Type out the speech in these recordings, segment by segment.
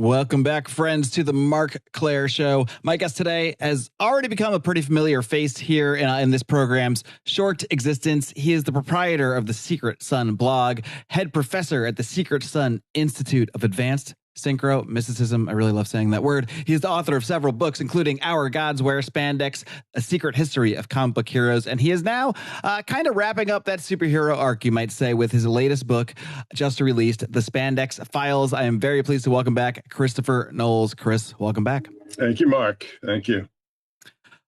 Welcome back, friends, to the Marc Claire Show. My guest today has already become a pretty familiar face here in this program's short existence. He is the proprietor of the Secret Sun blog, head professor at the Secret Sun Institute of Advanced Synchro Mysticism. I really love saying that word. He is the author of several books, including Our Gods Wear Spandex, A Secret History of Comic Book Heroes. And he is now kind of wrapping up that superhero arc, you might say, with his latest book, just released, The Spandex Files. I am very pleased to welcome back Christopher Knowles. Chris, welcome back. Thank you, Marc. Thank you.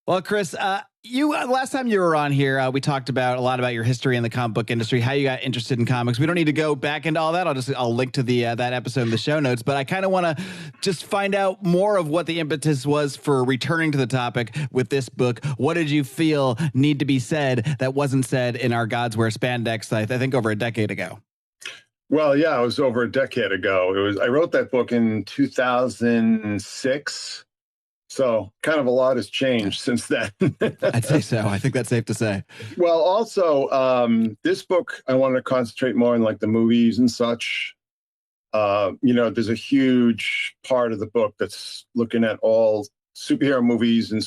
Well, Chris, last time you were on here, we talked about a lot about your history in the comic book industry, how you got interested in comics. We don't need to go back into all that. I'll link to that episode in the show notes. But I kind of want to just find out more of what the impetus was for returning to the topic with this book. What did you feel need to be said that wasn't said in Our Gods Wear Spandex? I think over a decade ago. Well, yeah, it was over a decade ago. I wrote that book in 2006. So kind of a lot has changed since then. I'd say so. I think that's safe to say. Well, also, this book, I wanted to concentrate more on like the movies and such. There's a huge part of the book that's looking at all superhero movies and,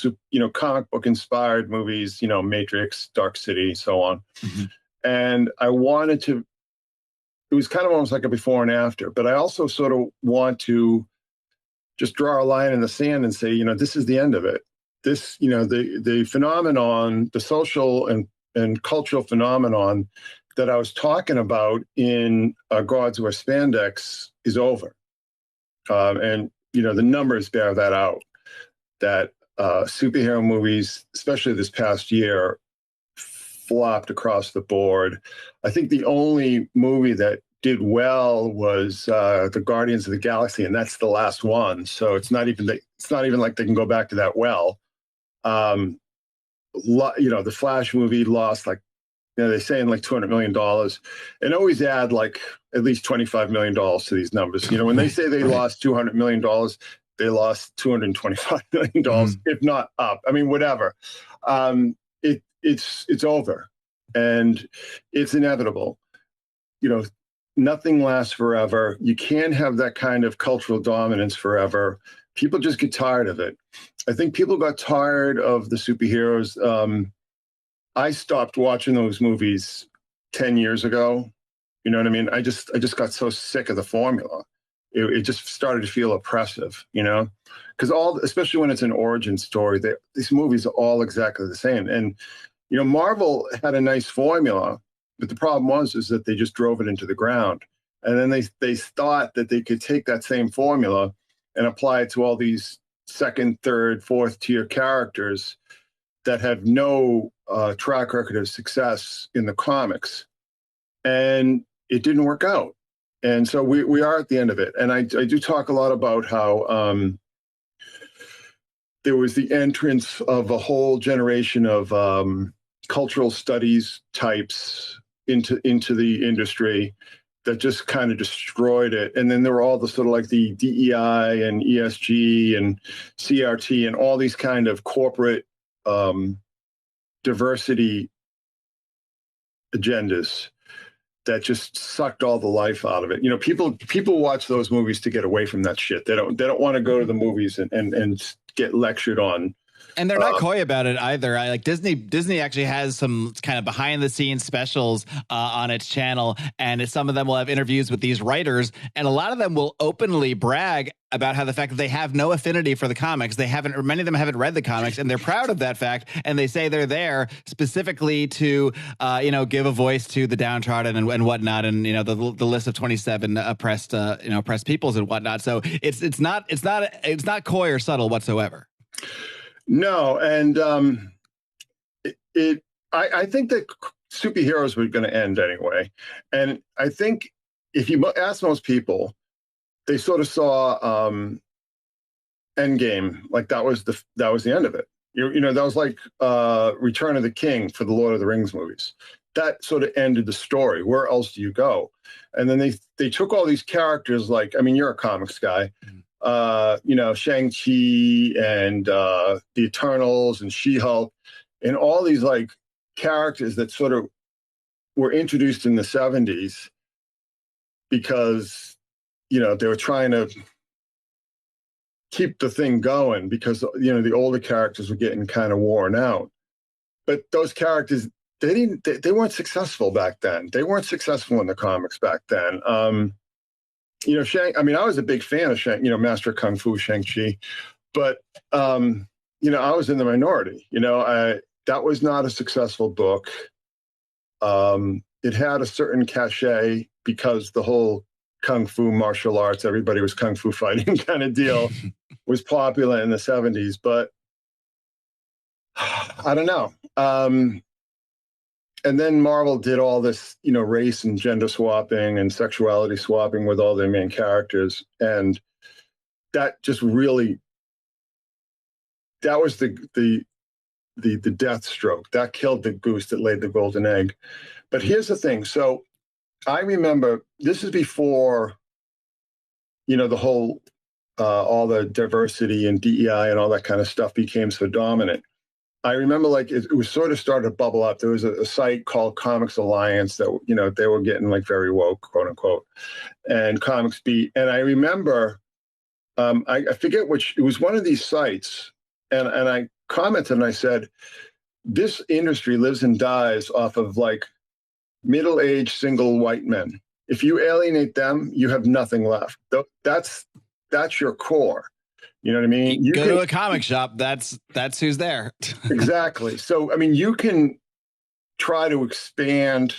comic book inspired movies, Matrix, Dark City, so on. Mm-hmm. And I wanted to, it was kind of almost like a before and after, but I also sort of want to just draw a line in the sand and say, this is the end of it. This, the phenomenon, the social and cultural phenomenon that I was talking about in Gods Wear Spandex is over. And the numbers bear that out, that superhero movies, especially this past year, flopped across the board. I think the only movie that did well was the Guardians of the Galaxy, and that's the last one. So it's not even like they can go back to that well. The Flash movie lost they say in like $200 million, and always add like at least $25 million to these numbers. When they say they lost $200 million, they lost $225 million, if not up. I mean, whatever. It's over, and it's inevitable. Nothing lasts forever. You can't have that kind of cultural dominance forever. People just get tired of it. I think people got tired of the superheroes. I stopped watching those movies 10 years ago. You know what I mean? I just got so sick of the formula. It just started to feel oppressive, because especially when it's an origin story, these movies are all exactly the same. And, Marvel had a nice formula. But the problem is that they just drove it into the ground. And then they thought that they could take that same formula and apply it to all these second, third, fourth tier characters that have no track record of success in the comics. And it didn't work out. And so we are at the end of it. And I do talk a lot about how there was the entrance of a whole generation of cultural studies types into the industry that just kind of destroyed it. And then there were all the sort of like the DEI and ESG and CRT and all these kind of corporate diversity agendas that just sucked all the life out of it. People watch those movies to get away from that shit. They don't want to go to the movies and get lectured on. And they're not coy about it either. Like Disney actually has some kind of behind the scenes specials on its channel, and some of them will have interviews with these writers, and a lot of them will openly brag about how the fact that they have no affinity for the comics. Many of them haven't read the comics, and they're proud of that fact. And they say they're there specifically to, give a voice to the downtrodden and whatnot, and the list of 27 oppressed peoples and whatnot. So it's not coy or subtle whatsoever. No, and I think that superheroes were going to end anyway. And I think if you ask most people, they sort of saw Endgame, like that was the end of it. That was like Return of the King for the Lord of the Rings movies. That sort of ended the story. Where else do you go? And then they took all these characters, like, I mean, you're a comics guy. Shang-Chi and the Eternals and She-Hulk and all these like characters that sort of were introduced in the 70s because, they were trying to keep the thing going because, you know, the older characters were getting kind of worn out. But those characters, they weren't successful back then. They weren't successful in the comics back then. You know, I was a big fan of Master of Kung Fu, Shang-Chi, but, you know, I was in the minority. You know, that was not a successful book. It had a certain cachet because the whole Kung Fu martial arts, everybody was Kung Fu fighting kind of deal was popular in the 70s, but I don't know. And then Marvel did all this, you know, race and gender swapping and sexuality swapping with all their main characters. And that just really, that was the death stroke. That killed the goose that laid the golden egg. But here's the thing. So I remember this is before, you know, the whole, all the diversity and DEI and all that kind of stuff became so dominant. I remember like it was sort of started to bubble up. There was a site called Comics Alliance that, you know, they were getting like very woke, quote unquote, and Comics Beat. And I remember, I forget which, it was one of these sites. And I commented and I said, this industry lives and dies off of like middle-aged single white men. If you alienate them, you have nothing left. That's your core. You know what I mean? You go to a comic shop. That's who's there. Exactly. So, I mean, you can try to expand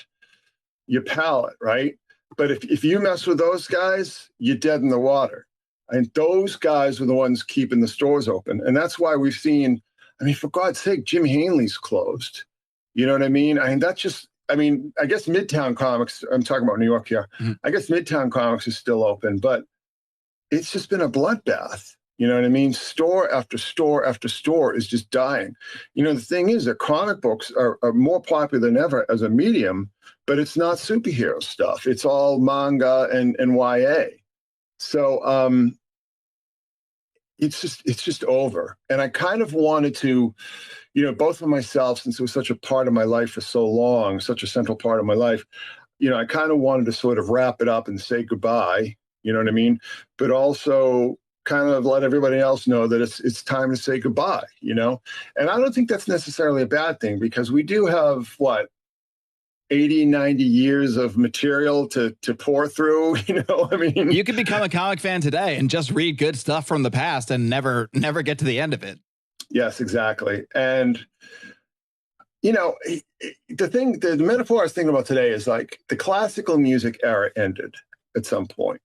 your palette, right? But if you mess with those guys, you're dead in the water. And those guys were the ones keeping the stores open. And that's why we've seen, I mean, for God's sake, Jim Hanley's closed. You know what I mean? I mean, that's just, I mean, I guess Midtown Comics, I'm talking about New York here. Mm-hmm. I guess Midtown Comics is still open, but it's just been a bloodbath. You know what I mean? Store after store after store is just dying. You know, the thing is that comic books are more popular than ever as a medium, but it's not superhero stuff. It's all manga and YA. So it's just over. And I kind of wanted to, you know, both for myself, since it was such a part of my life for so long, such a central part of my life, you know, I kind of wanted to sort of wrap it up and say goodbye, you know what I mean? But also kind of let everybody else know that it's time to say goodbye, you know? And I don't think that's necessarily a bad thing because we do have, 80, 90 years of material to pour through, you know? I mean, you could become a comic fan today and just read good stuff from the past and never get to the end of it. Yes, exactly. And, you know, the metaphor I was thinking about today is like the classical music era ended at some point.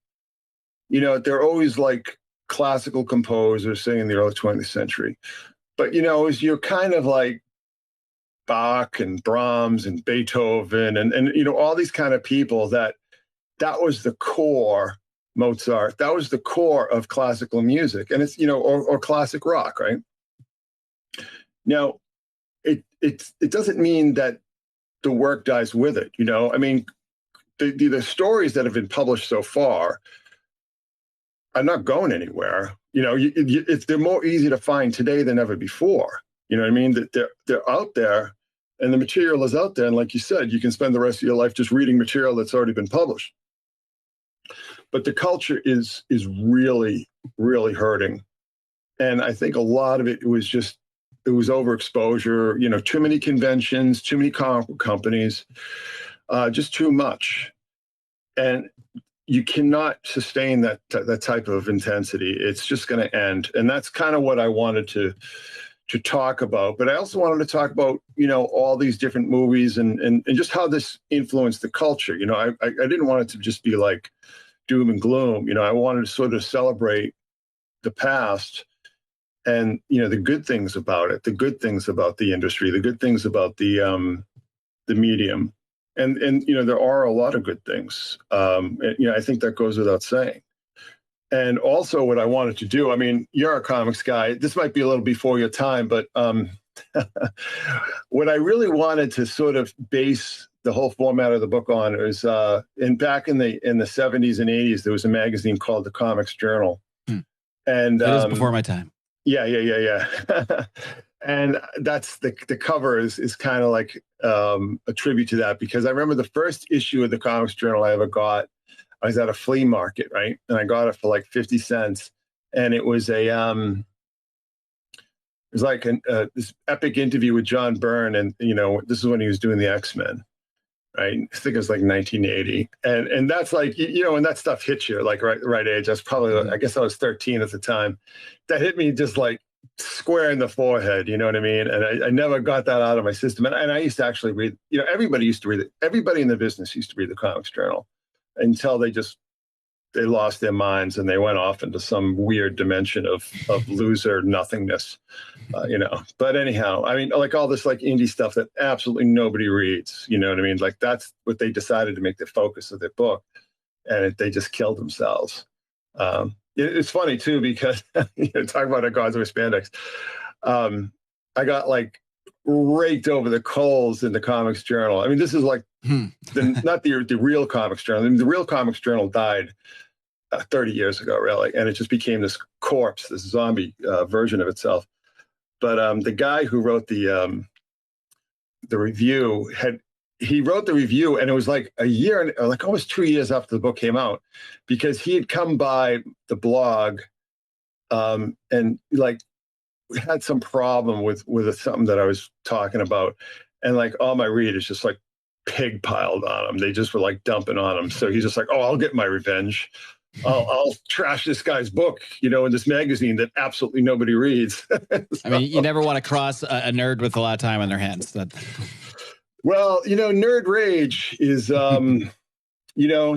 You know, they're always like classical composers, say in the early 20th century. But, you know, as you're kind of like Bach and Brahms and Beethoven and you know, all these kind of people that was the core, Mozart, that was the core of classical music. And it's, you know, or classic rock, right? Now, it doesn't mean that the work dies with it, you know? I mean, the stories that have been published so far are not going anywhere. You know, they're more easy to find today than ever before. You know what I mean? That they're out there and the material is out there. And like you said, you can spend the rest of your life just reading material that's already been published. But the culture is really, really hurting. And I think a lot of it was overexposure, you know, too many conventions, too many comic book companies, just too much. And you cannot sustain that type of intensity. It's just going to end. And that's kind of what I wanted to talk about. But I also wanted to talk about, you know, all these different movies and just how this influenced the culture. You know, I didn't want it to just be like doom and gloom. You know, I wanted to sort of celebrate the past and, you know, the good things about it, the good things about the industry, the good things about the medium. And you know, there are a lot of good things. And, you know, I think that goes without saying. And also what I wanted to do, I mean, you're a comics guy. This might be a little before your time, but what I really wanted to sort of base the whole format of the book on is back in the 70s and 80s, there was a magazine called the Comics Journal. And it is before my time. Yeah. And that's the cover is kind of like a tribute to that, because I remember the first issue of the Comics Journal I ever got, I was at a flea market, right? And I got it for like 50 cents. and it was like this epic interview with John Byrne, and this is when he was doing the X-Men, right? I think it was like 1980, and that's like when that stuff hits you like right age. That's probably I guess I was 13 at the time. That hit me just like square in the forehead, you know what I mean? And I never got that out of my system. And I used to actually read. Everybody used to read it. Everybody in the business used to read the Comics Journal until they lost their minds and they went off into some weird dimension of loser nothingness, But anyhow, I mean, like all this like indie stuff that absolutely nobody reads, you know what I mean? Like that's what they decided to make the focus of their book, and they just killed themselves. It's funny too because talking about our gods with spandex, I got like raked over the coals in the Comics Journal. I mean, this is like not the real Comics Journal. I mean, the real Comics Journal died 30 years ago, really, and it just became this corpse, this zombie version of itself. But the guy who wrote the review wrote the review, and it was like a year, like almost 2 years after the book came out, because he had come by the blog and like had some problem with something that I was talking about, and like all my readers just like pig piled on him. They just were like dumping on him. So he's just like, oh, I'll get my revenge. I'll trash this guy's book, in this magazine that absolutely nobody reads. So, I mean, you never want to cross a nerd with a lot of time on their hands. Well, nerd rage is,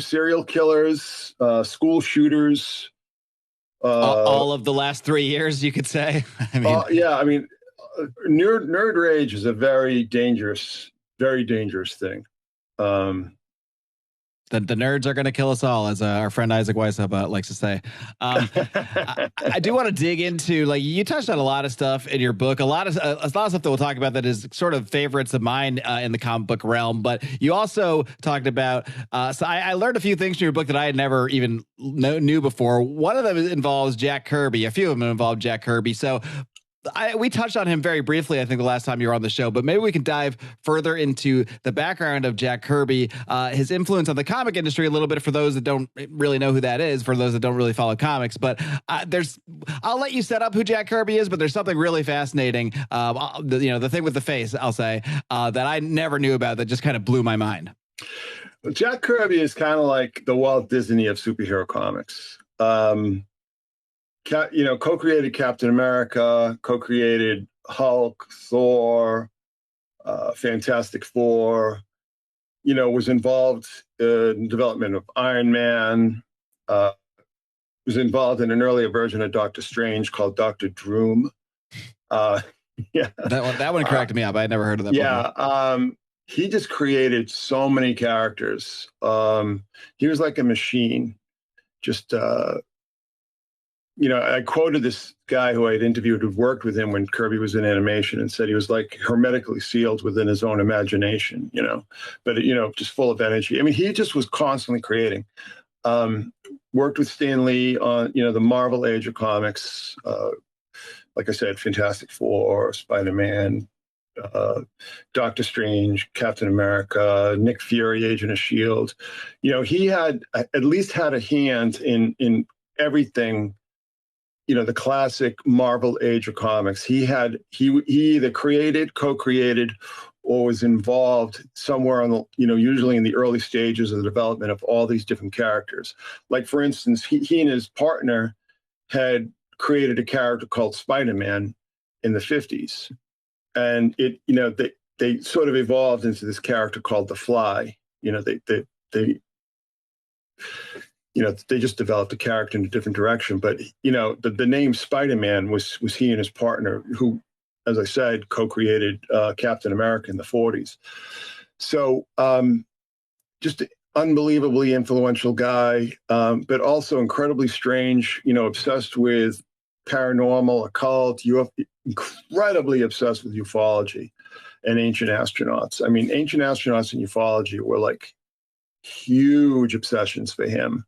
serial killers, school shooters. All of the last 3 years, you could say. I mean, nerd rage is a very dangerous thing. The nerds are going to kill us all, as our friend Isaac Weishaupt likes to say. I do want to dig into, like, you touched on a lot of stuff in your book, a lot of stuff that we'll talk about that is sort of favorites of mine in the comic book realm. But you also talked about, so I learned a few things from your book that I had never even knew before. One of them involves Jack Kirby. A few of them involve Jack Kirby. So we touched on him very briefly, I think, the last time you were on the show, but maybe we can dive further into the background of Jack Kirby, his influence on the comic industry a little bit for those that don't really know who that is, for those that don't really follow comics. But I'll let you set up who Jack Kirby is, but there's something really fascinating, the thing with the face, I'll say, that I never knew about that just kind of blew my mind. Well, Jack Kirby is kind of like the Walt Disney of superhero comics. Co-created Captain America, co-created Hulk, Thor, Fantastic Four, was involved in development of Iron Man, was involved in an earlier version of Doctor Strange called Dr. Droom. Yeah. That one cracked me up. I had never heard of that before. He just created so many characters. He was like a machine. Just, I quoted this guy who I'd interviewed who'd worked with him when Kirby was in animation and said he was like hermetically sealed within his own imagination, but, just full of energy. I mean, he just was constantly creating. Worked with Stan Lee on, the Marvel Age of Comics. Like I said, Fantastic Four, Spider-Man, Doctor Strange, Captain America, Nick Fury, Agent of S.H.I.E.L.D. He had at least had a hand in everything. The classic Marvel Age of Comics. He either created, co-created, or was involved somewhere on the, usually in the early stages of the development of all these different characters. Like, for instance, he and his partner had created a character called Spider-Man in the 50s. And they sort of evolved into this character called the Fly. They just developed a character in a different direction. But, the name Spider-Man was he and his partner who, as I said, co-created Captain America in the 40s. So just an unbelievably influential guy, but also incredibly strange, obsessed with paranormal, occult, incredibly obsessed with ufology and ancient astronauts. I mean, ancient astronauts and ufology were like huge obsessions for him.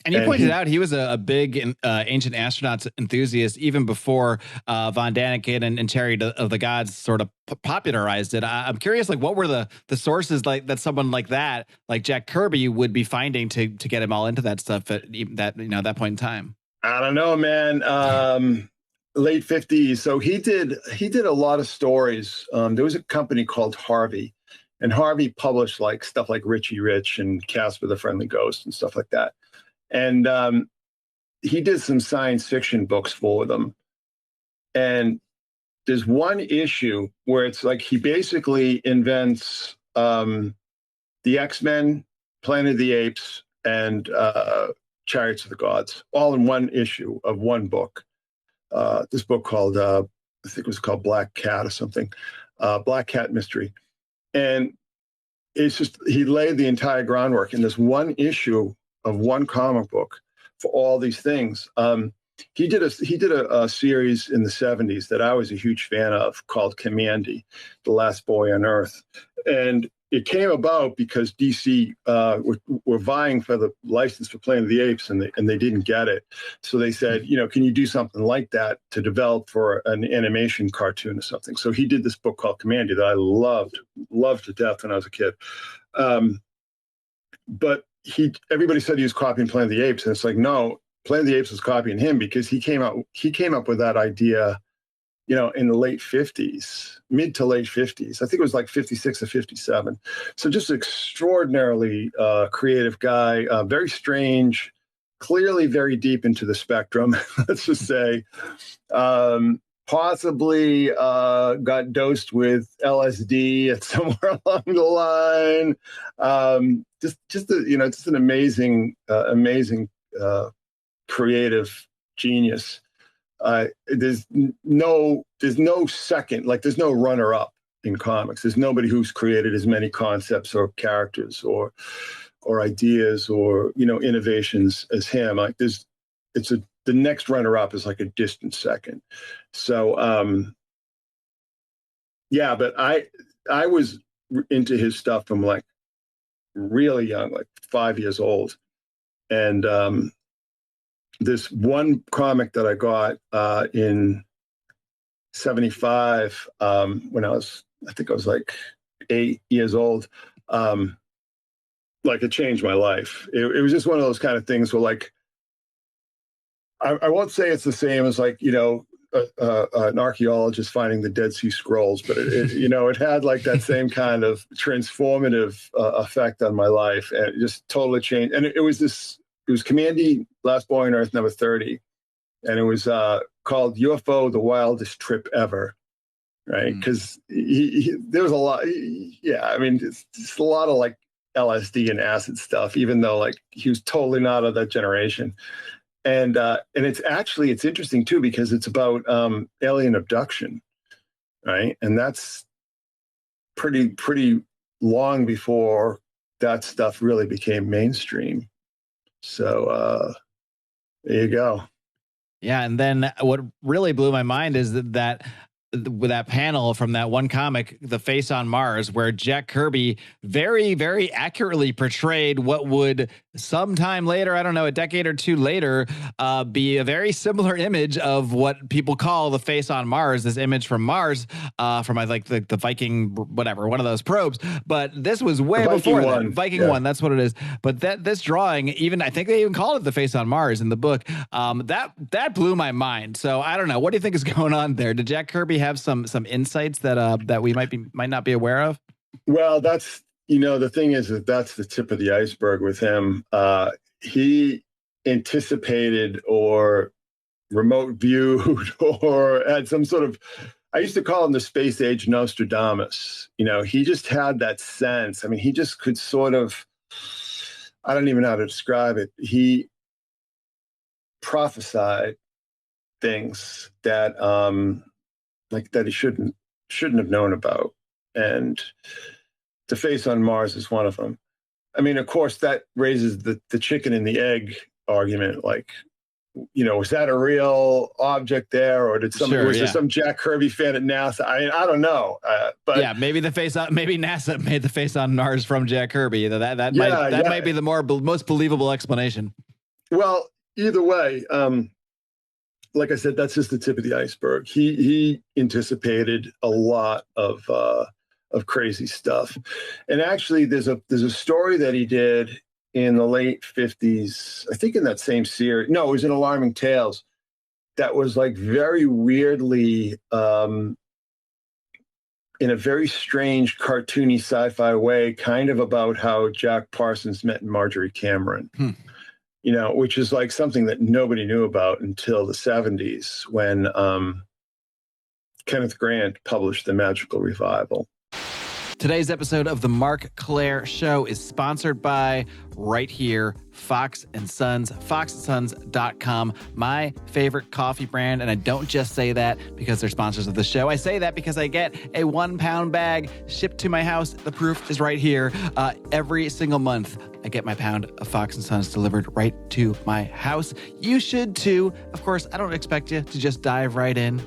And you pointed out he was a big ancient astronauts enthusiast even before Von Daniken and Chariot of the Gods sort of popularized it. I'm curious, like, what were the sources like that someone like that, like Jack Kirby, would be finding to get him all into that stuff at that point in time? I don't know, man. Late 50s. So he did a lot of stories. There was a company called Harvey, and Harvey published like stuff like Richie Rich and Casper the Friendly Ghost and stuff like that. And he did some science fiction books for them. And there's one issue where it's like he basically invents the X-Men, Planet of the Apes, and Chariots of the Gods, all in one issue of one book. This book called, I think it was called Black Cat or something, Black Cat Mystery. And it's just, he laid the entire groundwork in this one issue of one comic book for all these things. He did a series in the 70s that I was a huge fan of called Commandy, The Last Boy on Earth. And it came about because DC were vying for the license for Planet of the Apes, and they didn't get it. So they said, can you do something like that to develop for an animation cartoon or something? So he did this book called Commandy that I loved to death when I was a kid. But everybody said he was copying Planet of the Apes, and it's like, no, Planet of the Apes was copying him because he came up with that idea, in the late 50s, mid to late 50s. I think it was like 56 or 57. So just extraordinarily creative guy, very strange, clearly very deep into the spectrum, let's just say. Possibly got dosed with LSD at somewhere along the line. Just an amazing creative genius. There's no second, like there's no runner up in comics. There's nobody who's created as many concepts or characters or ideas or innovations as him. Like the next runner up is like a distant second. So but I was into his stuff from like really young, like 5 years old, and this one comic that I got in 75 when I think I was like 8 years old. Like it changed my life. It was just one of those kind of things where like, I won't say it's the same as like, an archaeologist finding the Dead Sea Scrolls, but it had like that same kind of transformative effect on my life, and it just totally changed. And it was Commandy, Last Boy on Earth, number 30. And it was called UFO, The Wildest Trip Ever, right? Because there was a lot, it's just a lot of like LSD and acid stuff, even though like he was totally not of that generation. And it's interesting too, because it's about alien abduction, right? And that's pretty long before that stuff really became mainstream. So there you go. Yeah, and then what really blew my mind is that with that panel from that one comic, The Face on Mars, where Jack Kirby very, very accurately portrayed what would sometime later, I don't know, a decade or two later, be a very similar image of what people call the face on Mars, this image from Mars, from like the Viking, whatever, one of those probes. But this was way before that. Viking one, that's what it is. But this drawing, even I think they even called it the face on Mars in the book. That blew my mind. So I don't know. What do you think is going on there? Did Jack Kirby have some insights that we might not be aware of? Well, that's the thing is that's the tip of the iceberg with him. He anticipated or remote viewed or had some sort of, I used to call him the space age Nostradamus. He just had that sense. I mean, he just could sort of, I don't even know how to describe it. He prophesied things that that he shouldn't have known about. And the face on Mars is one of them. I mean, of course, that raises the chicken and the egg argument. Like, was that a real object there, or was there some Jack Kirby fan at NASA? I don't know. But yeah, maybe NASA made the face on Mars from Jack Kirby. That might be the most believable explanation. Well, either way, like I said, that's just the tip of the iceberg. He anticipated a lot of crazy stuff, and actually, there's a story that he did in the late 50s, I think in that same series. No, it was in Alarming Tales. That was like very weirdly, in a very strange, cartoony sci-fi way, kind of about how Jack Parsons met Marjorie Cameron, which is like something that nobody knew about until the 70s when Kenneth Grant published The Magical Revival. Today's episode of the Marc Clair Show is sponsored by, right here, Fox & Sons, foxandsons.com, my favorite coffee brand. And I don't just say that because they're sponsors of the show. I say that because I get a 1-pound bag shipped to my house. The proof is right here. Every single month, I get my pound of Fox & Sons delivered right to my house. You should too. Of course, I don't expect you to just dive right in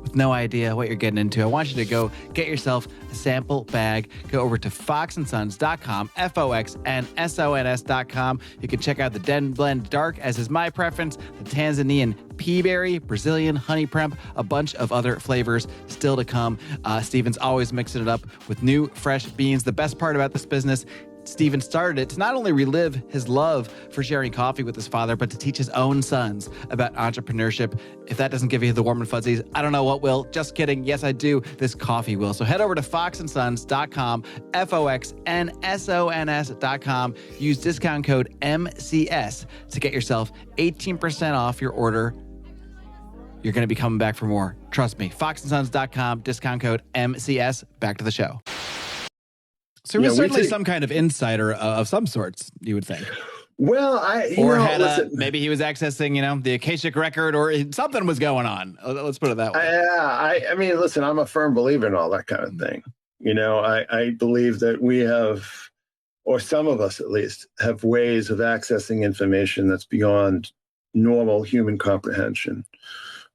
with no idea what you're getting into. I want you to go get yourself a sample bag. Go over to foxandsons.com, foxnsons.com. You can check out the Den Blend Dark, as is my preference, the Tanzanian Peaberry, Brazilian Honey Premp, a bunch of other flavors still to come. Steven's always mixing it up with new, fresh beans. The best part about this business, Steven started it to not only relive his love for sharing coffee with his father, but to teach his own sons about entrepreneurship. If that doesn't give you the warm and fuzzies, I don't know what will. Just kidding. Yes, I do. This coffee will. So head over to foxandsons.com, foxnsons.com. Use discount code MCS to get yourself 18% off your order. You're going to be coming back for more. Trust me. Foxandsons.com, discount code MCS. Back to the show. So he was certainly some kind of insider of some sorts, you would think. Well, maybe he was accessing, the Akashic record, or something was going on. Let's put it that way. I mean, listen, I'm a firm believer in all that kind of thing. I believe that we have, or some of us at least, have ways of accessing information that's beyond normal human comprehension.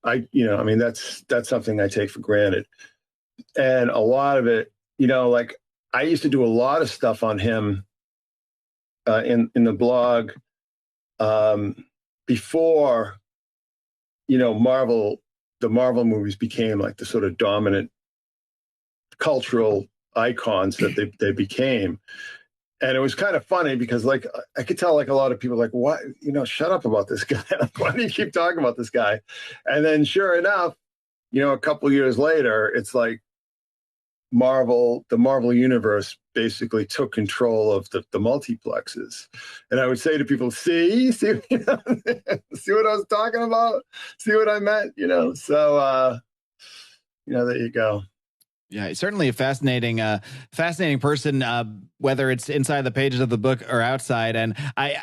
That's something I take for granted. And a lot of it, I used to do a lot of stuff on him in the blog before, the Marvel movies became like the sort of dominant cultural icons that they became. And it was kind of funny because I could tell a lot of people what, shut up about this guy. Why do you keep talking about this guy? And then sure enough, a couple of years later, it's like, the Marvel universe basically took control of the multiplexes. And I would say to people, see what I was talking about? See what I meant? So, there you go. Yeah, he's certainly a fascinating person, whether it's inside the pages of the book or outside. And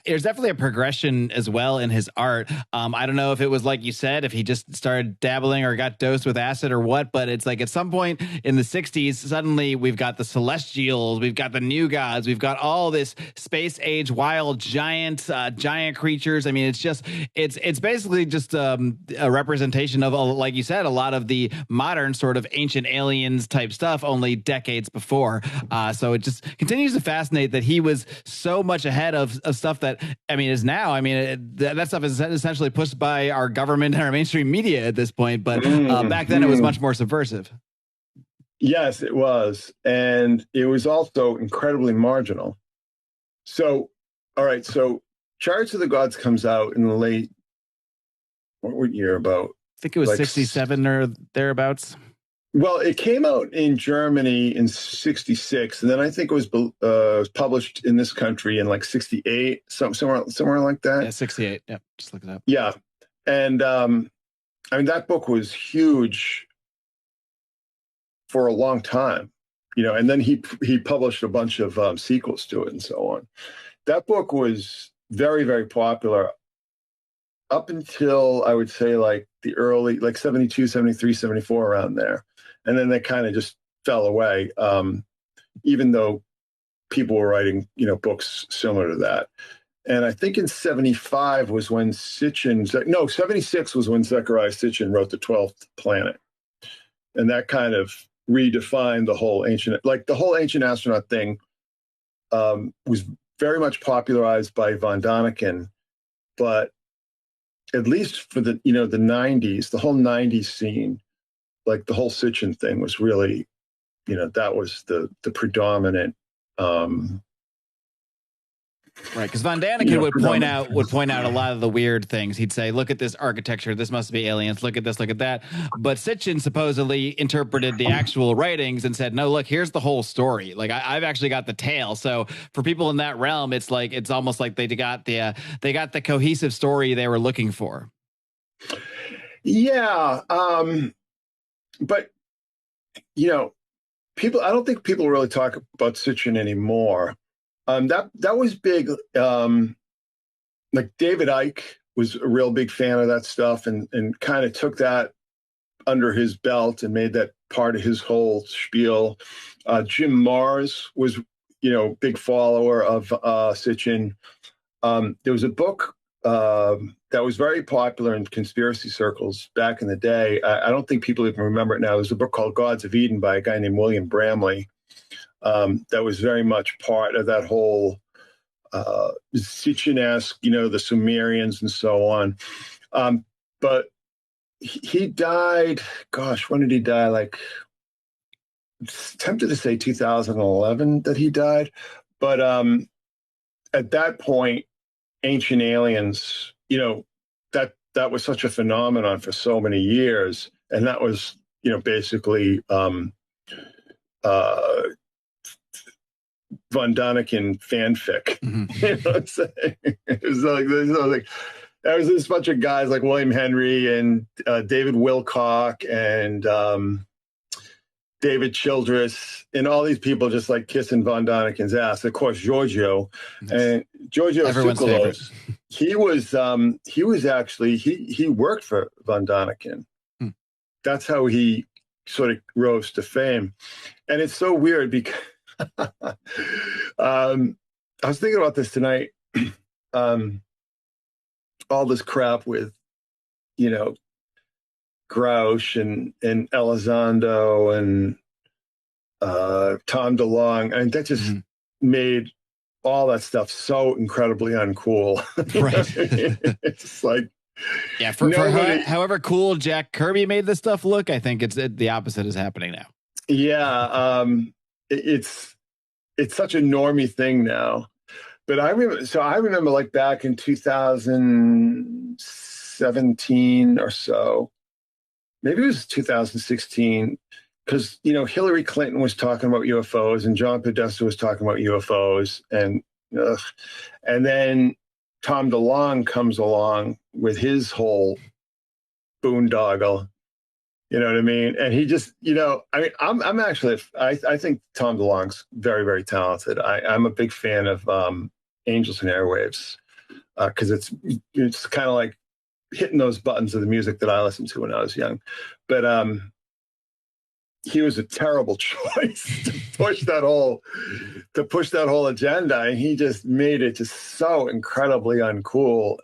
there's definitely a progression as well in his art. I don't know if it was like you said, if he just started dabbling or got dosed with acid or what, but it's like at some point in the 60s, suddenly we've got the Celestials, we've got the New Gods, we've got all this space age wild giant creatures. I mean, it's basically just a representation of, like you said, a lot of the modern sort of ancient aliens type stuff only decades before. So it just continues to fascinate that he was so much ahead of stuff that, is now. That stuff is essentially pushed by our government and our mainstream media at this point. But back then it was much more subversive. Yes, it was. And it was also incredibly marginal. So, all right. So Chariots of the Gods comes out in the late, what year about? I think it was 67 or thereabouts. Well, it came out in Germany in 66, and then I think it was published in this country in 68, somewhere like that. Yeah, 68. Yeah, just look it up. Yeah. And that book was huge for a long time, and then he published a bunch of sequels to it and so on. That book was very, very popular up until, I would say, the early, 72, 73, 74, around there. And then they kind of just fell away, even though people were writing, books similar to that. And I think in 75 was when 76 was when Zecharia Sitchin wrote The 12th Planet. And that kind of redefined the whole ancient astronaut thing, was very much popularized by von Däniken. But at least for the 90s, the whole 90s scene, the whole Sitchin thing was really, that was the predominant Right, because Von Daniken would point out a lot of the weird things. He'd say, "Look at this architecture. This must be aliens. Look at this. Look at that." But Sitchin supposedly interpreted the actual writings and said, "No, look, here's the whole story. Like I've actually got the tale." So for people in that realm, it's almost like they got the cohesive story they were looking for. Yeah, but people. I don't think people really talk about Sitchin anymore. That was big. Like David Icke was a real big fan of that stuff, and kind of took that under his belt and made that part of his whole spiel. Jim Mars was, big follower of Sitchin. There was a book that was very popular in conspiracy circles back in the day. I don't think people even remember it now. There's a book called Gods of Eden by a guy named William Bramley. That was very much part of that whole Sitchin-esque, the Sumerians and so on. But he died, gosh, when did he die? Like, it's tempted to say 2011 that he died. But at that point, Ancient Aliens, that was such a phenomenon for so many years. And that was, basically Von Daniken fanfic. Mm-hmm. You know what I'm saying? It was like there was this bunch of guys like William Henry and David Wilcock and David Childress and all these people just like kissing Von Daniken's ass. Of course, Giorgio and Giorgio Tsoukalos, he was actually he worked for Von Daniken. That's how he sort of rose to fame. And it's so weird because I was thinking about this tonight. All this crap with, Grouch and Elizondo and Tom DeLonge. I mean, that just made all that stuff so incredibly uncool. Right. It's like, yeah, for however cool Jack Kirby made this stuff look, I think the opposite is happening now. Yeah, it's such a normie thing now. But I remember like back in 2017 or so, maybe it was 2016, because Hillary Clinton was talking about UFOs and John Podesta was talking about UFOs, and then Tom DeLonge comes along with his whole boondoggle. You know what I mean? And he just, I'm actually, I think Tom DeLonge's very, very talented. I'm a big fan of Angels and Airwaves because it's kind of like hitting those buttons of the music that I listened to when I was young. But he was a terrible choice to push that whole agenda, and he just made it just so incredibly uncool.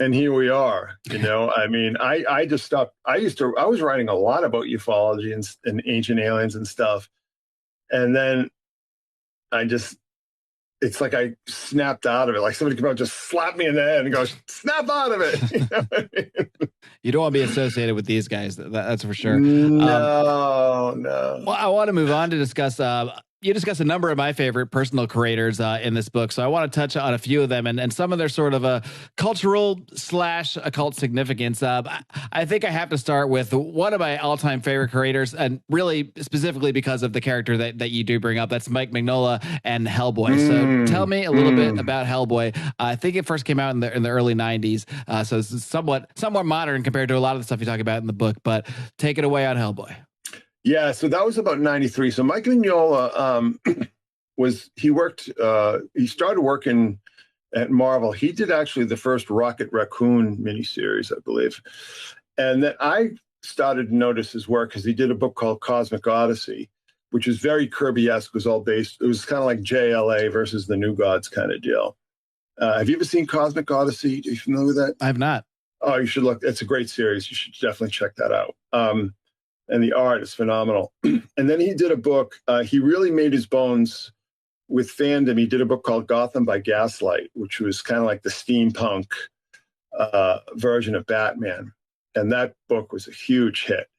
And here we are, I mean, I just stopped. I was writing a lot about ufology and ancient aliens and stuff. And then it's like I snapped out of it. Like somebody came out and just slapped me in the head and goes, snap out of it. You know what I mean? You don't want to be associated with these guys. That's for sure. No. Well, I want to move on to discuss, you discuss a number of my favorite personal creators in this book. So I want to touch on a few of them and some of their sort of a cultural / occult significance. I think I have to start with one of my all-time favorite creators, and really specifically because of the character that you do bring up. That's Mike Mignola and Hellboy. So tell me a little bit about Hellboy. I think it first came out in the early 90s. So this is somewhat modern compared to a lot of the stuff you talk about in the book, but take it away on Hellboy. Yeah, so that was about 93. So Mike Mignola he started working at Marvel. He did actually the first Rocket Raccoon miniseries, I believe. And then I started to notice his work because he did a book called Cosmic Odyssey, which was very Kirby-esque. It was kind of like JLA versus the New Gods kind of deal. Have you ever seen Cosmic Odyssey? Are you familiar with that? I have not. Oh, you should look. It's a great series. You should definitely check that out. And the art is phenomenal. And then he did a book. He really made his bones with fandom. He did a book called Gotham by Gaslight, which was kind of like the steampunk version of Batman. And that book was a huge hit.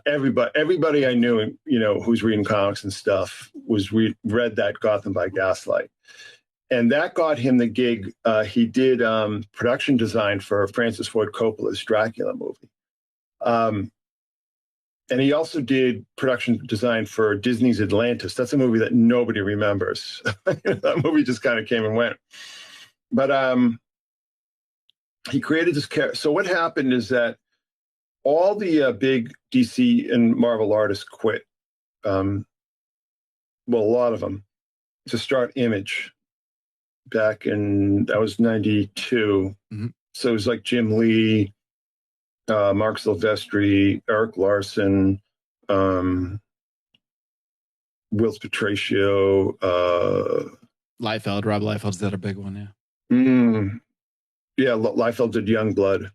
Everybody I knew, who's reading comics and stuff read that Gotham by Gaslight. And that got him the gig. He did production design for Francis Ford Coppola's Dracula movie. And he also did production design for Disney's Atlantis. That's a movie that nobody remembers. That movie just kind of came and went. But he created this character. So what happened is that all the big DC and Marvel artists quit. Well, a lot of them, to start Image back in, that was 92. Mm-hmm. So it was like Jim Lee, Mark Silvestri, Eric Larson, Will Patricio, Liefeld. Rob Liefeld's the other big one, yeah. Yeah, Liefeld did Youngblood.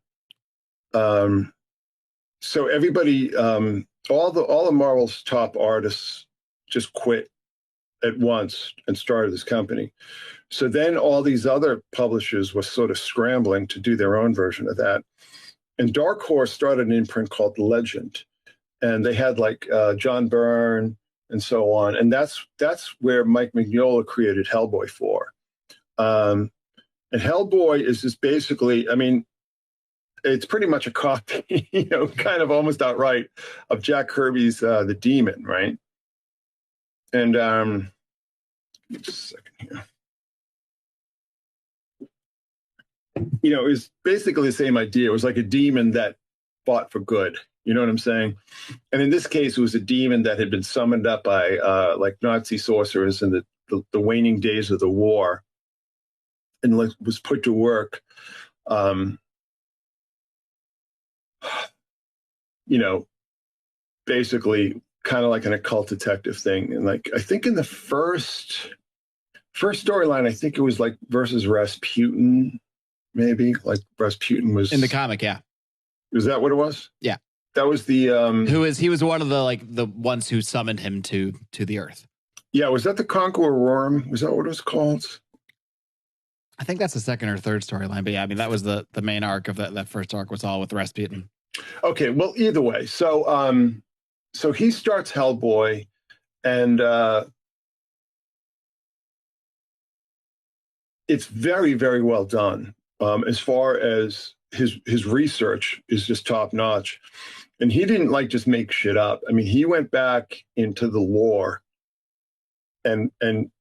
So everybody, all the Marvel's top artists just quit at once and started this company. So then all these other publishers were sort of scrambling to do their own version of that. And Dark Horse started an imprint called Legend. And they had like John Byrne and so on. And that's where Mike Mignola created Hellboy for. And Hellboy is just basically, I mean, it's pretty much a copy, kind of almost outright, of Jack Kirby's The Demon, right? And just a second here. It was basically the same idea. It was like a demon that fought for good. You know what I'm saying? And in this case, it was a demon that had been summoned up by like Nazi sorcerers in the waning days of the war, and was put to work. Basically kind of like an occult detective thing. And like, I think in the first storyline, I think it was like versus Rasputin, maybe like Rasputin was in the comic. Yeah. Was that what it was? Yeah. That was the, he was one of the ones who summoned him to the earth. Yeah. Was that the Conqueror Worm? Was that what it was called? I think that's the second or third storyline, but yeah, I mean, that was the main arc of that first arc was all with Rasputin. Okay. Well, either way. So he starts Hellboy, and it's very, very well done. As far as his research is just top notch, and he didn't like just make shit up. I mean, he went back into the lore, and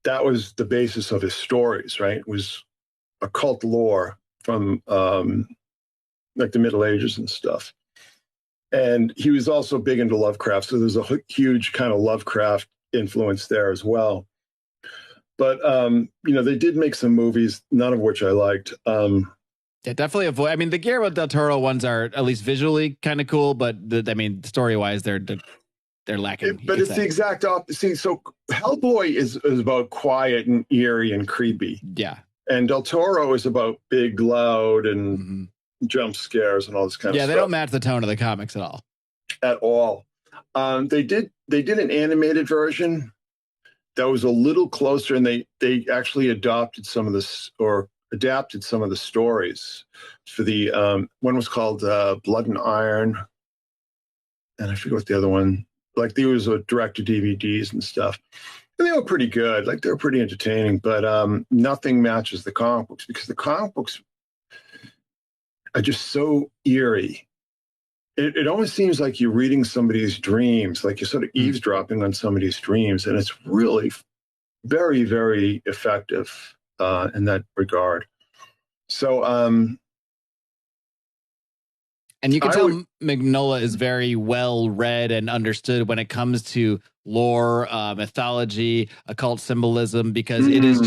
that was the basis of his stories. Right? It was occult lore from like the Middle Ages and stuff. And he was also big into Lovecraft, so there's a huge kind of Lovecraft influence there as well. But they did make some movies, none of which I liked. Yeah, definitely avoid. I mean, the Guillermo del Toro ones are at least visually kind of cool, but story-wise, they're lacking. But it's the exact opposite. See, so Hellboy is about quiet and eerie and creepy. Yeah, and del Toro is about big, loud, and jump scares and all this kind of stuff. Yeah, they don't match the tone of the comics at all. At all. They did an animated version that was a little closer, and they actually adapted some of the stories for the one was called Blood and Iron, and I forget what the other one. Like, there was a direct to DVDs and stuff, and they were pretty good. Like, they were pretty entertaining, but nothing matches the comic books, because the comic books are just so eerie. It almost seems like you're reading somebody's dreams, like you're sort of eavesdropping on somebody's dreams, and it's really very, very effective in that regard. So, and you can tell Mignola is very well read and understood when it comes to lore, mythology, occult symbolism, because it is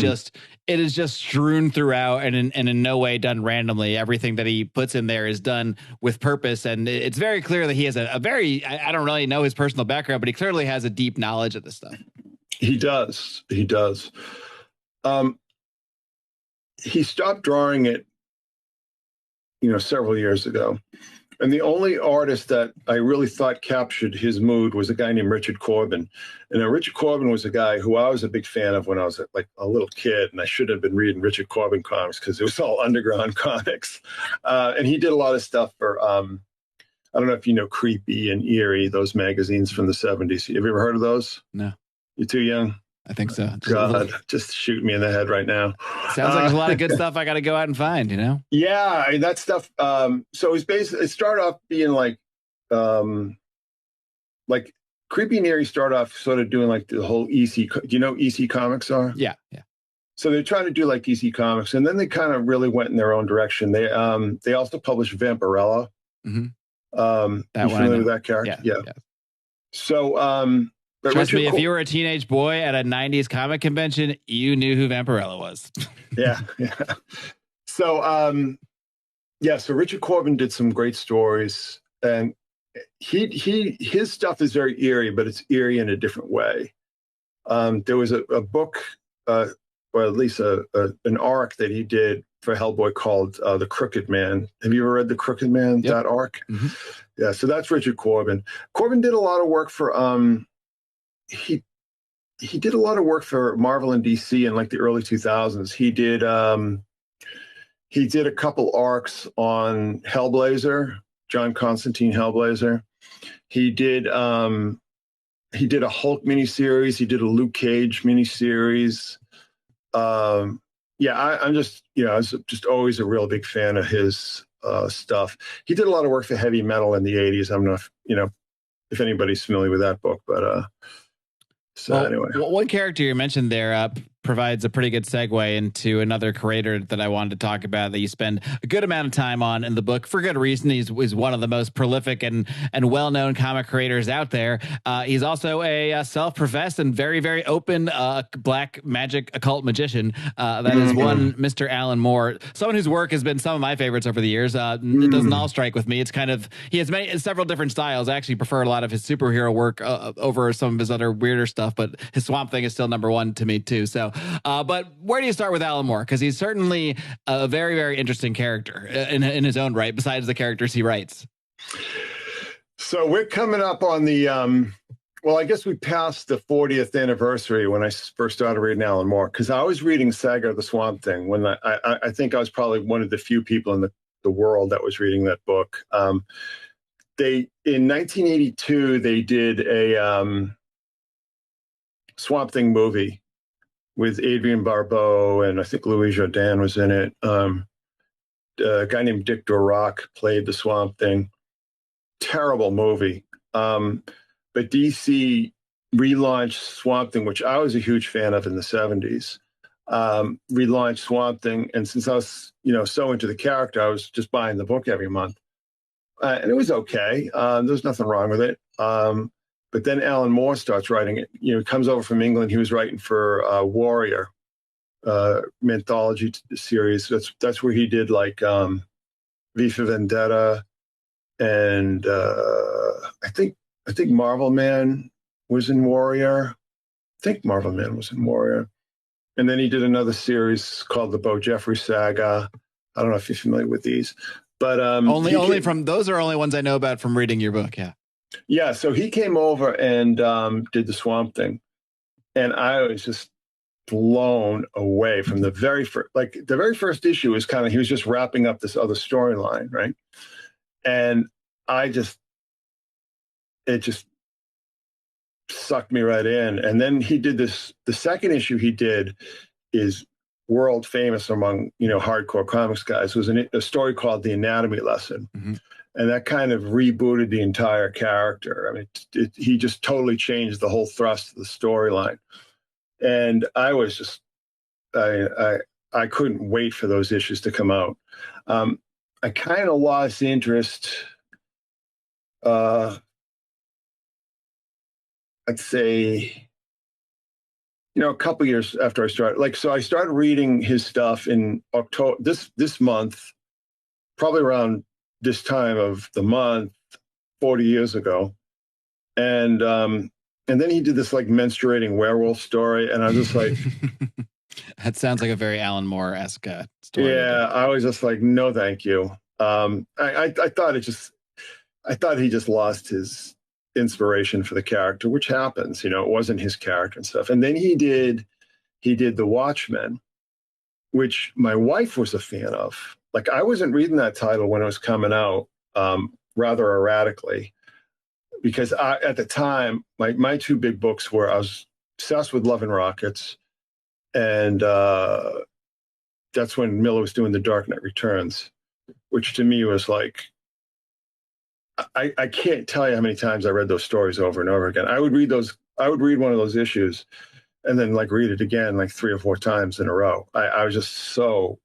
just strewn throughout and in no way done randomly. Everything that he puts in there is done with purpose, and it's very clear that he has a very, I don't really know his personal background, but he clearly has a deep knowledge of this stuff. He does. He stopped drawing it, several years ago. And the only artist that I really thought captured his mood was a guy named Richard Corbin. And Richard Corbin was a guy who I was a big fan of when I was like a little kid, and I should have been reading Richard Corbin comics because it was all underground comics. And he did a lot of stuff for, I don't know if you know Creepy and Eerie, those magazines from the 70s. Have you ever heard of those? No. You're too young? I think so. Just shoot me in the head right now. Sounds like there's a lot of good stuff I got to go out and find, you know? Yeah, that stuff. So it started off being like Creepy and Eerie started off sort of doing like the whole EC. Do you know EC Comics are? Yeah. So they're trying to do like EC Comics, and then they kind of really went in their own direction. They also published Vampirella. Mm-hmm. You familiar with that character? Yeah. So, but trust me, if you were a teenage boy at a 90s comic convention, you knew who Vampirella was. yeah. So, so Richard Corbin did some great stories, and his stuff is very eerie, but it's eerie in a different way. There was a book, or at least an arc that he did for Hellboy called The Crooked Man. Have you ever read The Crooked Man, that arc? Mm-hmm. Yeah, so that's Richard Corbin. Corbin did a lot of work for he did a lot of work for Marvel and DC in like the early 2000s. He did a couple arcs on Hellblazer, John Constantine Hellblazer. He did a Hulk miniseries. He did a Luke Cage miniseries. I'm just, I was just always a real big fan of his stuff. He did a lot of work for heavy metal in the 80s. I'm not, if anybody's familiar with that book, but anyway. One character you mentioned there provides a pretty good segue into another creator that I wanted to talk about that you spend a good amount of time on in the book for good reason. He's one of the most prolific and well-known comic creators out there. He's also a self-professed and very, very open black magic occult magician. That is one Mr. Alan Moore, someone whose work has been some of my favorites over the years. It doesn't all strike with me. It's kind of, he has several different styles. I actually prefer a lot of his superhero work over some of his other weirder stuff, but his Swamp Thing is still number one to me too. So, but where do you start with Alan Moore? Because he's certainly a very, very interesting character in his own right, besides the characters he writes. So we're coming up on the, I guess we passed the 40th anniversary when I first started reading Alan Moore, because I was reading Saga of the Swamp Thing when I think I was probably one of the few people in the world that was reading that book. In 1982, they did a Swamp Thing movie with Adrienne Barbeau, and I think Louis Jourdan was in it. A guy named Dick Durock played the Swamp Thing. Terrible movie. But DC relaunched Swamp Thing, which I was a huge fan of in the 70s. Relaunched Swamp Thing, and since I was, so into the character, I was just buying the book every month. And it was okay. There's nothing wrong with it. But then Alan Moore starts writing it. He comes over from England. He was writing for Warrior, mythology series. That's where he did like V for Vendetta, and I think Marvel Man was in Warrior. And then he did another series called the Bo Jeffrey Saga. I don't know if you're familiar with these, but only from those are only ones I know about from reading your book. Yeah. Yeah, so he came over and did the Swamp Thing, and I was just blown away from the very first. Like the very first issue was he was just wrapping up this other storyline, right? And it just sucked me right in. And then he did this. The second issue he did is world famous among hardcore comics guys. It was a story called The Anatomy Lesson. Mm-hmm. And that kind of rebooted the entire character. I mean, he just totally changed the whole thrust of the storyline. And I was just, I couldn't wait for those issues to come out. I kind of lost interest, I'd say, a couple years after I started. So I started reading his stuff in October, this month, probably around this time of the month 40 years ago, and then he did this like menstruating werewolf story, and I was just like that sounds like a very Alan Moore-esque story. Yeah, I was just like, no thank you. I thought he just lost his inspiration for the character, which happens, it wasn't his character and stuff. And then he did The Watchmen, which my wife was a fan of. Like, I wasn't reading that title when it was coming out, rather erratically, because at the time, my two big books were, I was obsessed with Love and Rockets. And that's when Miller was doing The Dark Knight Returns, which to me was like, I can't tell you how many times I read those stories over and over again. I would read one of those issues and then like read it again like 3 or 4 times in a row. I was just so.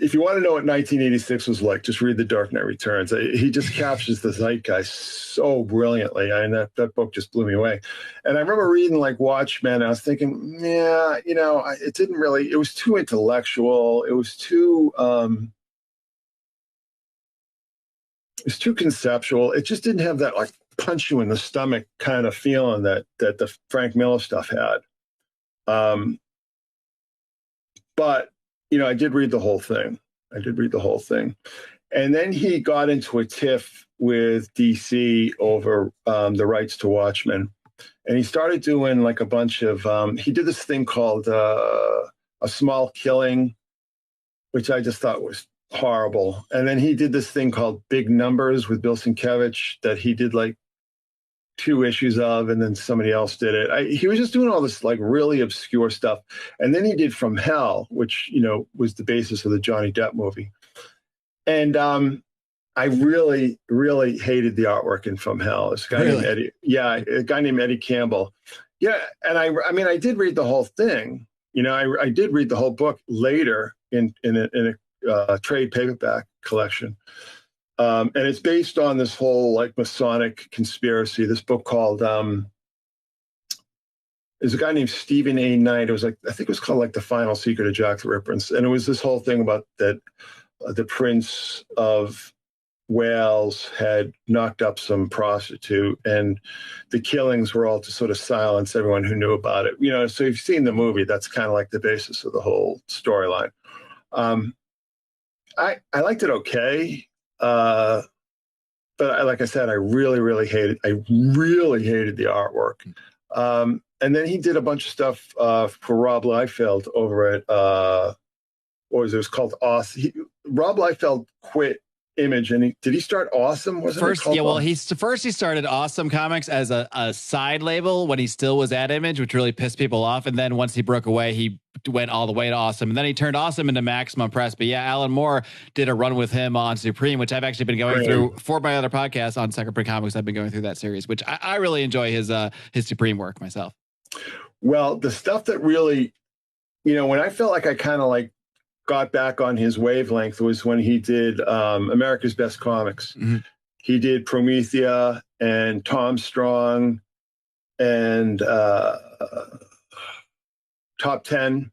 If you want to know what 1986 was like, just read The Dark Knight Returns. He just captures the zeitgeist so brilliantly. I mean, that book just blew me away. And I remember reading like Watchmen. And I was thinking, yeah, it didn't really. It was too intellectual. It was too. It's too conceptual. It just didn't have that like punch you in the stomach kind of feeling that the Frank Miller stuff had. But I did read the whole thing. And then he got into a tiff with DC over the rights to Watchmen. And he started doing like a bunch of, he did this thing called A Small Killing, which I just thought was horrible. And then he did this thing called Big Numbers with Bill Sienkiewicz that he did like 2 issues of, and then somebody else did it. He was just doing all this like really obscure stuff. And then he did From Hell, which, was the basis of the Johnny Depp movie. And I really, really hated the artwork in From Hell. This guy named Eddie. Yeah, a guy named Eddie Campbell. Yeah. And I mean, I did read the whole thing. I did read the whole book later in a trade paperback collection. And it's based on this whole like Masonic conspiracy. This book called, there's a guy named Stephen A. Knight. It was like, I think it was called like The Final Secret of Jack the Ripper. And it was this whole thing about that the Prince of Wales had knocked up some prostitute, and the killings were all to sort of silence everyone who knew about it. So you've seen the movie. That's kind of like the basis of the whole storyline. I liked it okay. But like I said, I really, really hated the artwork. And then he did a bunch of stuff for Rob Liefeld over at what was it? It was called Awesome. Rob Liefeld quit Image, and did he start Awesome? First, he started Awesome Comics as a side label when he still was at Image, which really pissed people off. And then once he broke away, he went all the way to Awesome, and then he turned Awesome into Maximum Press. But yeah, Alan Moore did a run with him on Supreme, which I've actually been going through for my other podcast on Second Print Comics. I've been going through that series, which I really enjoy his Supreme work myself. Well, the stuff that really, when I felt like I kind of like got back on his wavelength was when he did America's Best Comics. Mm-hmm. He did Promethea and Tom Strong and Top 10,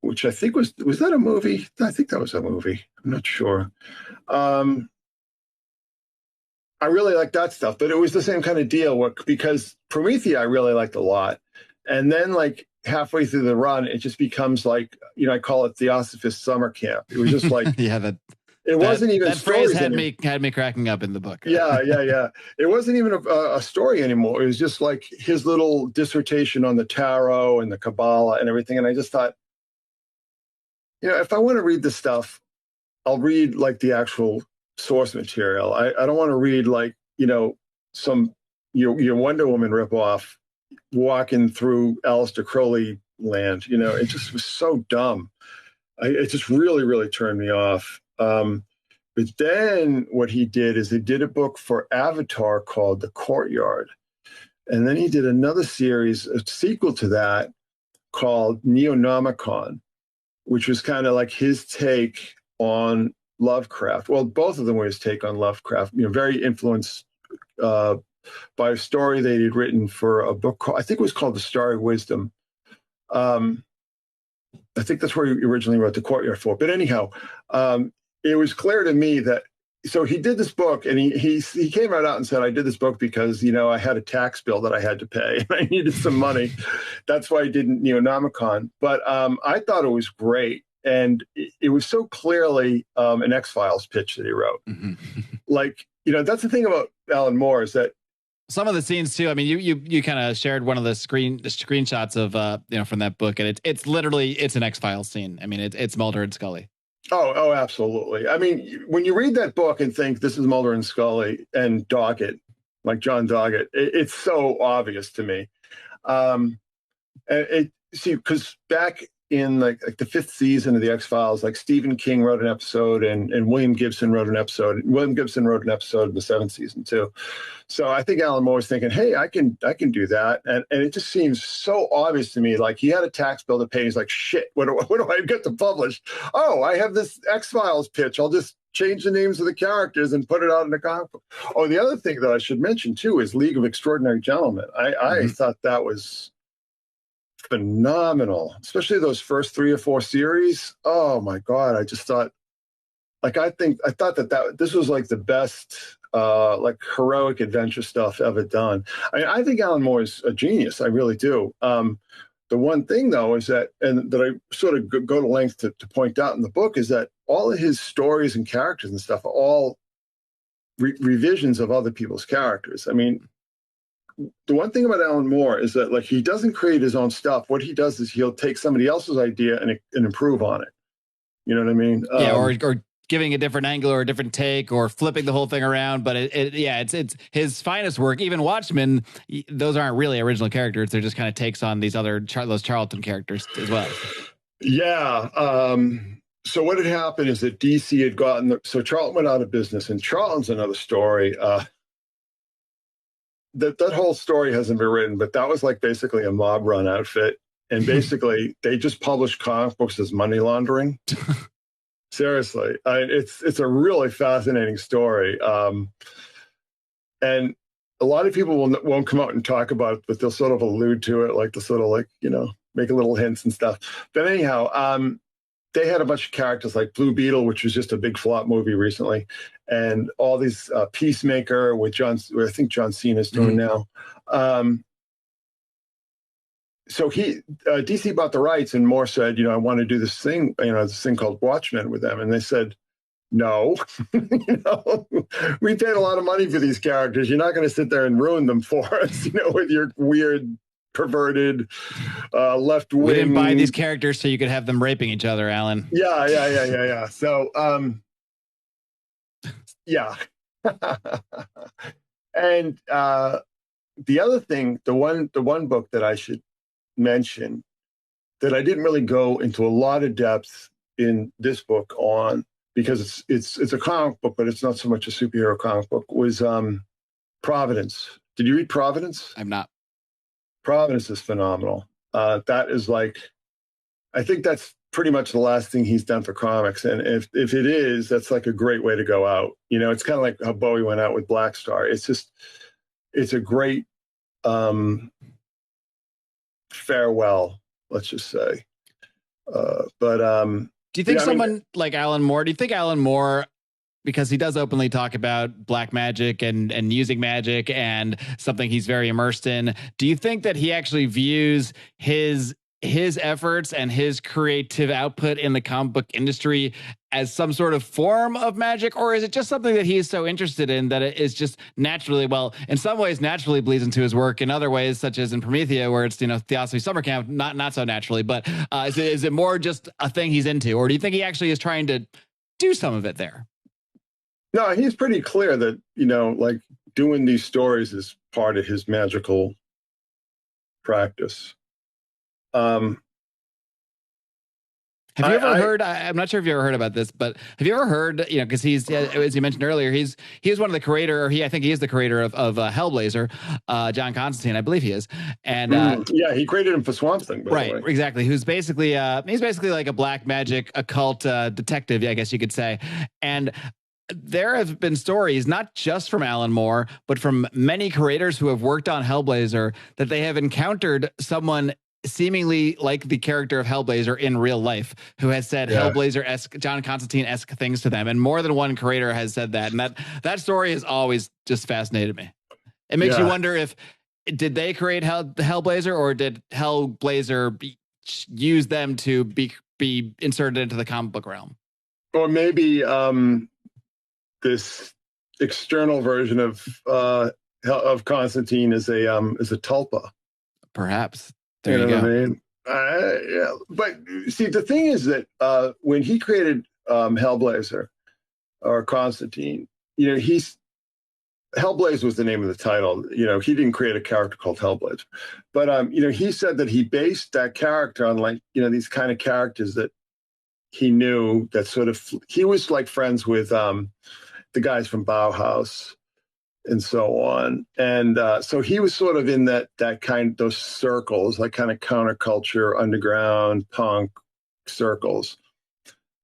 which I think was that a movie? I think that was a movie. I'm not sure. I really liked that stuff, but it was the same kind of deal because Promethea I really liked a lot. And then like halfway through the run, it just becomes like, I call it Theosophist summer camp. It was just like, wasn't even that phrase had me cracking up in the book. Yeah. It wasn't even a story anymore. It was just like his little dissertation on the tarot and the Kabbalah and everything. And I just thought, if I want to read this stuff, I'll read like the actual source material. I don't want to read like, some your Wonder Woman ripoff walking through Aleister Crowley land. It just was so dumb. It just really, really turned me off. But then what he did is he did a book for Avatar called The Courtyard. And then he did another series, a sequel to that called Neonomicon, which was kind of like his take on Lovecraft. Well, both of them were his take on Lovecraft, very influenced by a story that he'd written for a book called, I think it was called The Starry Wisdom. I think that's where he originally wrote The Courtyard for. But anyhow, it was clear to me that, so he did this book, and he came right out and said, I did this book because, I had a tax bill that I had to pay and I needed some money. That's why I did Neonomicon. But I thought it was great. And it was so clearly an X-Files pitch that he wrote. Mm-hmm. Like, that's the thing about Alan Moore is that some of the scenes too. I mean, you kind of shared one of the screenshots of from that book, and it's literally an X-Files scene. I mean, it's Mulder and Scully. Oh, absolutely. I mean, when you read that book and think this is Mulder and Scully and Doggett, like John Doggett. It's so obvious to me. And because back in like the fifth season of the X-Files, like Stephen King wrote an episode and William Gibson wrote an episode. William Gibson wrote an episode in the seventh season too. So I think Alan Moore was thinking, hey, I can do that. And it just seems so obvious to me. Like he had a tax bill to pay. He's like, shit, what do I get to publish? Oh, I have this X-Files pitch. I'll just change the names of the characters and put it out in the comic book. Oh, the other thing that I should mention too is League of Extraordinary Gentlemen. I thought that was phenomenal, especially those first 3 or 4 series. Oh my God. I just thought, like, I thought that this was like the best, like heroic adventure stuff ever done. I think Alan Moore is a genius. I really do. The one thing though is that, and that I sort of go to length to point out in the book, is that all of his stories and characters and stuff are all revisions of other people's characters. I mean, the one thing about Alan Moore is that, like, he doesn't create his own stuff. What he does is he'll take somebody else's idea and improve on it. You know what I mean? Yeah, or giving a different angle or a different take or flipping the whole thing around. But it's his finest work. Even Watchmen, those aren't really original characters. They're just kind of takes on these other those Charlton characters as well. Yeah. So what had happened is that DC had gotten so Charlton went out of business, and Charlton's another story. That whole story hasn't been written, but that was like basically a mob run outfit. And basically they just published comic books as money laundering. Seriously. It's a really fascinating story. And a lot of people won't come out and talk about it, but they'll sort of allude to it, like they'll sort of like, make a little hints and stuff. But anyhow, they had a bunch of characters like Blue Beetle, which was just a big flop movie recently, and all these Peacemaker with I think John Cena's doing now. So DC bought the rights, and Moore said, I want to do this thing, this thing called Watchmen with them. And they said, no, we paid a lot of money for these characters. You're not going to sit there and ruin them for us, with your weird, perverted, left wing. We didn't buy these characters so you could have them raping each other, Alan. Yeah. So, yeah. And the other thing, the one book that I should mention that I didn't really go into a lot of depth in this book on, because it's a comic book, but it's not so much a superhero comic book, was Providence. Did you read Providence? I'm not. Providence is phenomenal. That is like, I think that's pretty much the last thing he's done for comics. And if it is, that's like a great way to go out. It's kind of like how Bowie went out with Black Star. It's a great farewell, let's just say. Do you think like Alan Moore, because he does openly talk about black magic and using magic and something he's very immersed in, do you think that he actually views his efforts and his creative output in the comic book industry as some sort of form of magic, or is it just something that he's so interested in that it is just naturally, in some ways naturally bleeds into his work, in other ways, such as in Promethea, where it's, Theosophy Summer Camp, not so naturally, but is it more just a thing he's into, or do you think he actually is trying to do some of it there? No, he's pretty clear that, like doing these stories is part of his magical practice. Have you ever heard, I'm not sure if you ever heard about this, but have you ever heard, because he's, as you mentioned earlier, he was one of the creator, or I think he is the creator of Hellblazer, John Constantine, I believe he is. And yeah, he created him for Swamp Thing, by the way. Exactly. Who's basically, he's basically like a black magic occult detective, I guess you could say. And there have been stories, not just from Alan Moore, but from many creators who have worked on Hellblazer, that they have encountered someone seemingly like the character of Hellblazer in real life, who has said Hellblazer-esque, John Constantine-esque things to them. And more than one creator has said that. And that story has always just fascinated me. It makes you wonder did they create Hellblazer, or did Hellblazer use them to be inserted into the comic book realm? Or maybe this external version of Constantine is a tulpa. Perhaps. There you go. What I mean? Yeah. But see, the thing is that when he created Hellblazer or Constantine, Hellblaze was the name of the title. He didn't create a character called Hellblaze, but he said that he based that character on like these kind of characters that he knew that sort of he was like friends with the guys from Bauhaus and so on, and so he was sort of in that kind, those circles, like kind of counterculture, underground punk circles.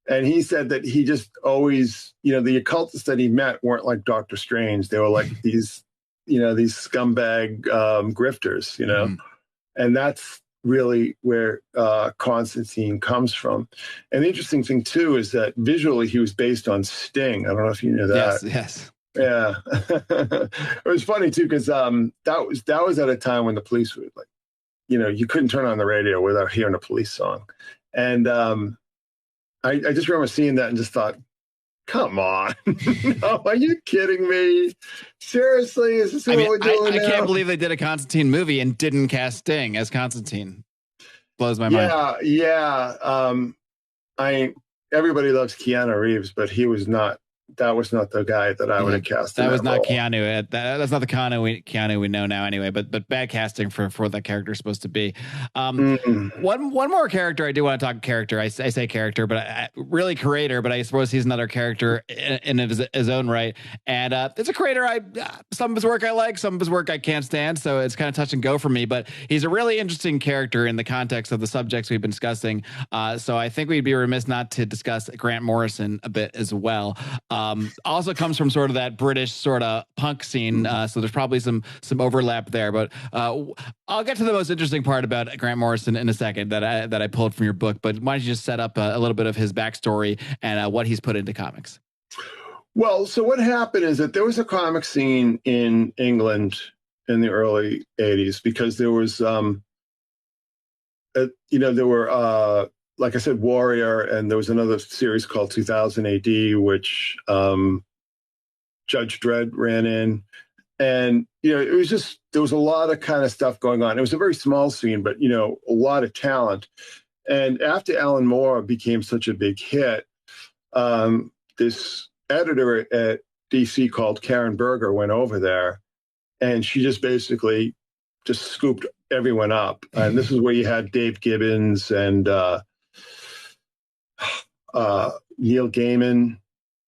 And he said that he just always, the occultists that he met weren't like Doctor Strange. They were like these scumbag grifters, Mm-hmm. and that's really where Constantine comes from. And the interesting thing too is that visually he was based on Sting. I don't know if you knew that. Yes. Yeah. It was funny too, because that was at a time when the police would like, you couldn't turn on the radio without hearing a police song. And I just remember seeing that and just thought, come on. No, are you kidding me? Seriously? Is this what we're doing now? I can't believe they did a Constantine movie and didn't cast Sting as Constantine. Blows my mind. Yeah. Everybody loves Keanu Reeves, but that was not the guy that I would have cast. That was not Keanu. That's not the Keanu we know now anyway, but bad casting for what that character is supposed to be. One more character I do want to talk character. I say character, but really creator, but I suppose he's another character in his own right. And it's a creator. Some of his work I like, some of his work I can't stand. So it's kind of touch and go for me, but he's a really interesting character in the context of the subjects we've been discussing. So I think we'd be remiss not to discuss Grant Morrison a bit as well. Also comes from sort of that British sort of punk scene, so there's probably some overlap there. But I'll get to the most interesting part about Grant Morrison in a second that I pulled from your book. But why don't you just set up a little bit of his backstory and what he's put into comics? Well, so what happened is that there was a comic scene in England in the early 80s because there was, there were like I said, Warrior, and there was another series called 2000 AD, which Judge Dredd ran in. And, it was just, there was a lot of kind of stuff going on. It was a very small scene, but, a lot of talent. And after Alan Moore became such a big hit, this editor at DC called Karen Berger went over there, and she just basically just scooped everyone up. And this is where you had Dave Gibbons and Neil Gaiman,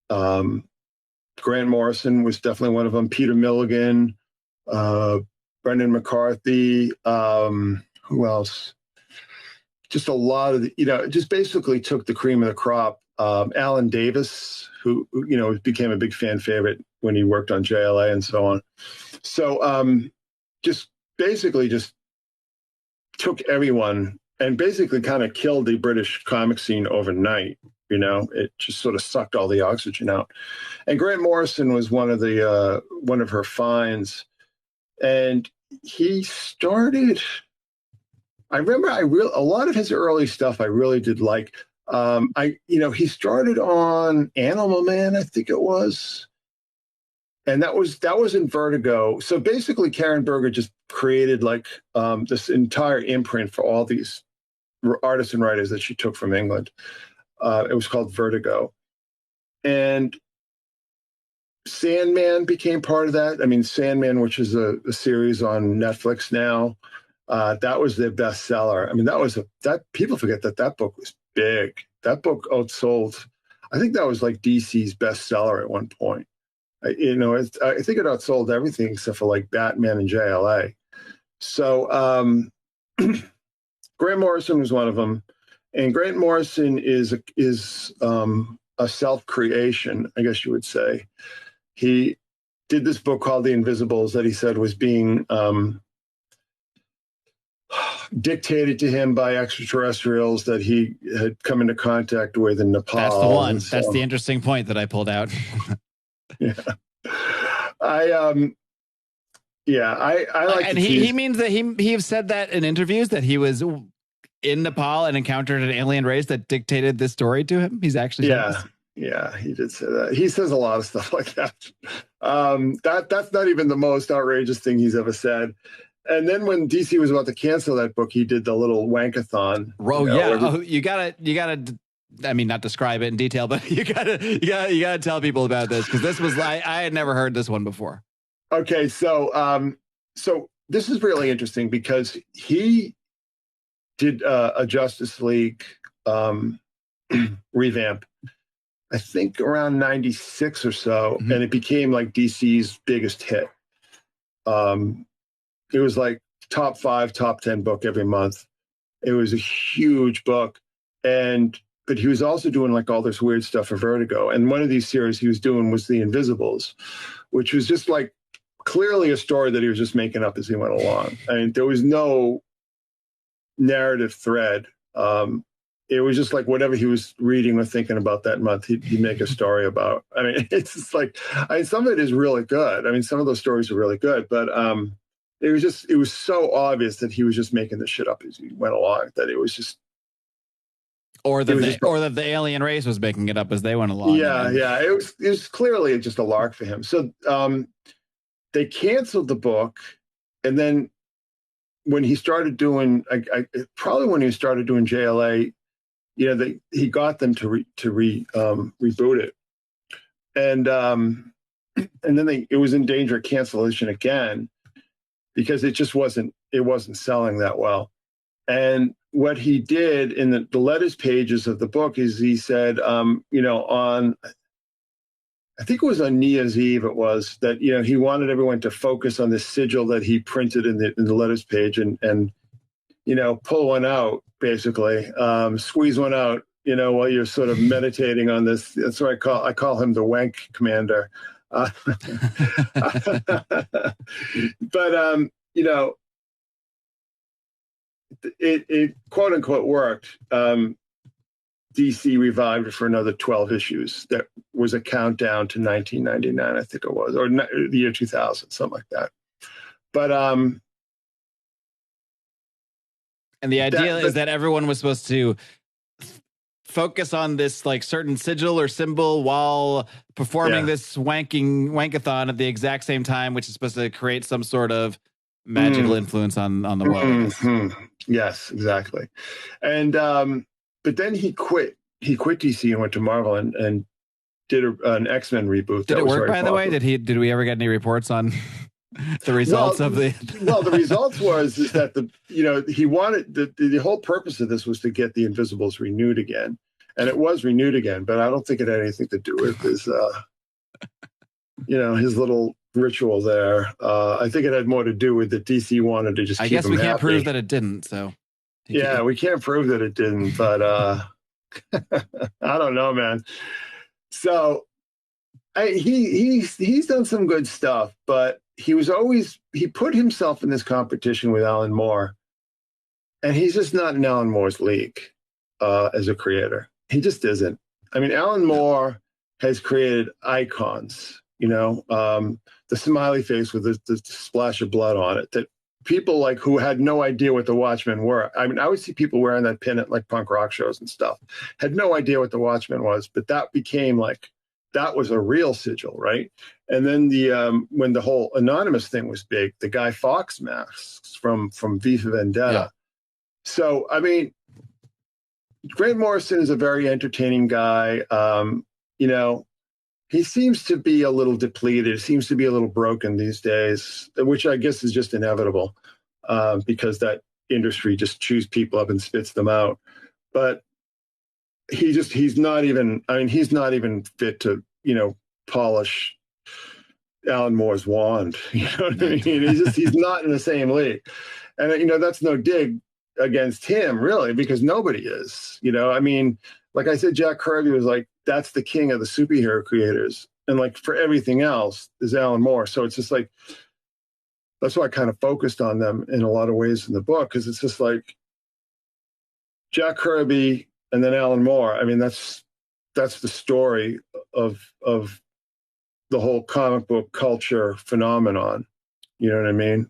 Grant Morrison was definitely one of them. Peter Milligan, Brendan McCarthy. Who else? Just a lot of it just basically took the cream of the crop. Alan Davis, who became a big fan favorite when he worked on JLA and so on. So just basically just took everyone and basically kind of killed the British comic scene overnight. It just sort of sucked all the oxygen out. And Grant Morrison was one of her finds. And he started, I remember a lot of his early stuff I really did like. He started on Animal Man, I think it was. And that was in Vertigo. So basically Karen Berger just created like this entire imprint for all these artists and writers that she took from England. It was called Vertigo. And Sandman became part of that. I mean, Sandman, which is a series on Netflix now, that was their bestseller. I mean, that people forget that book was big. That book outsold, I think that was like DC's bestseller at one point. I think it outsold everything except for like Batman and JLA. So Grant Morrison was one of them. And Grant Morrison is a self-creation, I guess you would say. He did this book called The Invisibles that he said was being dictated to him by extraterrestrials that he had come into contact with in Nepal. That's the one. That's the interesting point that I pulled out. Yeah. I like. And he means that he said that in interviews that he was in Nepal and encountered an alien race that dictated this story to him. He's actually yeah, he did say that. He says a lot of stuff like that. That's not even the most outrageous thing he's ever said. And then when DC was about to cancel that book, he did the little wankathon. You gotta. I mean, not describe it in detail, but you gotta tell people about this because this was I had never heard this one before. Okay, so this is really interesting because he did a Justice League revamp, I think around 96 or so, and it became like DC's biggest hit. It was like top 5, top 10 book every month. It was a huge book, but he was also doing like all this weird stuff for Vertigo. And one of these series he was doing was The Invisibles, which was just like clearly a story that he was just making up as he went along. I mean, there was no narrative thread. It was just like whatever he was reading or thinking about that month, he'd make a story about. I mean, it's just like, some of it is really good. I mean, some of those stories are really good, but it was so obvious that he was just making this shit up as he went along, that it was just. Or that the alien race was making it up as they went along. Yeah, yeah. It was clearly just a lark for him. So they canceled the book, and then when he started doing, probably when he started doing JLA, he got them to reboot it, and then it was in danger of cancellation again because it just wasn't selling that well. And what he did in the letters pages of the book is he said, on, I think it was on New Year's Eve, it was that, he wanted everyone to focus on the sigil that he printed in the letters page and pull one out, basically, squeeze one out, while you're sort of meditating on this. That's what I call him the wank commander. But, it quote unquote worked. DC revived it for another 12 issues. That was a countdown to 1999, I think it was, or the year 2000, something like that. But and the idea is that everyone was supposed to focus on this like certain sigil or symbol while performing this wankathon at the exact same time, which is supposed to create some sort of magical influence on the world. Yes, exactly. And but then he quit. He quit DC and went to Marvel and did an X-Men reboot. Did it work, by the way? Did we ever get any reports on the results of the? Well, the results is that he wanted the whole purpose of this was to get the Invisibles renewed again, and it was renewed again. But I don't think it had anything to do with his, his little ritual there. I think it had more to do with the DC wanted to just. I guess we can't prove that it didn't. So. Yeah, we can't prove that it didn't, but I don't know, man. So he's done some good stuff, but he put himself in this competition with Alan Moore, and he's just not in Alan Moore's league as a creator. He just isn't. I mean, Alan Moore has created icons, the smiley face with the splash of blood on it that people like who had no idea what the Watchmen were. I mean, I would see people wearing that pin at like punk rock shows and stuff, had no idea what the Watchmen was, but that became like, that was a real sigil, right? And then when the whole anonymous thing was big, the Guy Fawkes masks from V for Vendetta. Yeah. So, I mean, Grant Morrison is a very entertaining guy. He seems to be a little depleted, seems to be a little broken these days, which I guess is just inevitable because that industry just chews people up and spits them out. But he's not even fit to, polish Alan Moore's wand. You know what I mean? He's not in the same league. And, that's no dig against him, really, because nobody is. I mean, like I said, Jack Kirby was like, that's the king of the superhero creators. And like for everything else is Alan Moore. So it's just like, that's why I kind of focused on them in a lot of ways in the book. Cause it's just like Jack Kirby and then Alan Moore. I mean, that's the story of the whole comic book culture phenomenon. You know what I mean?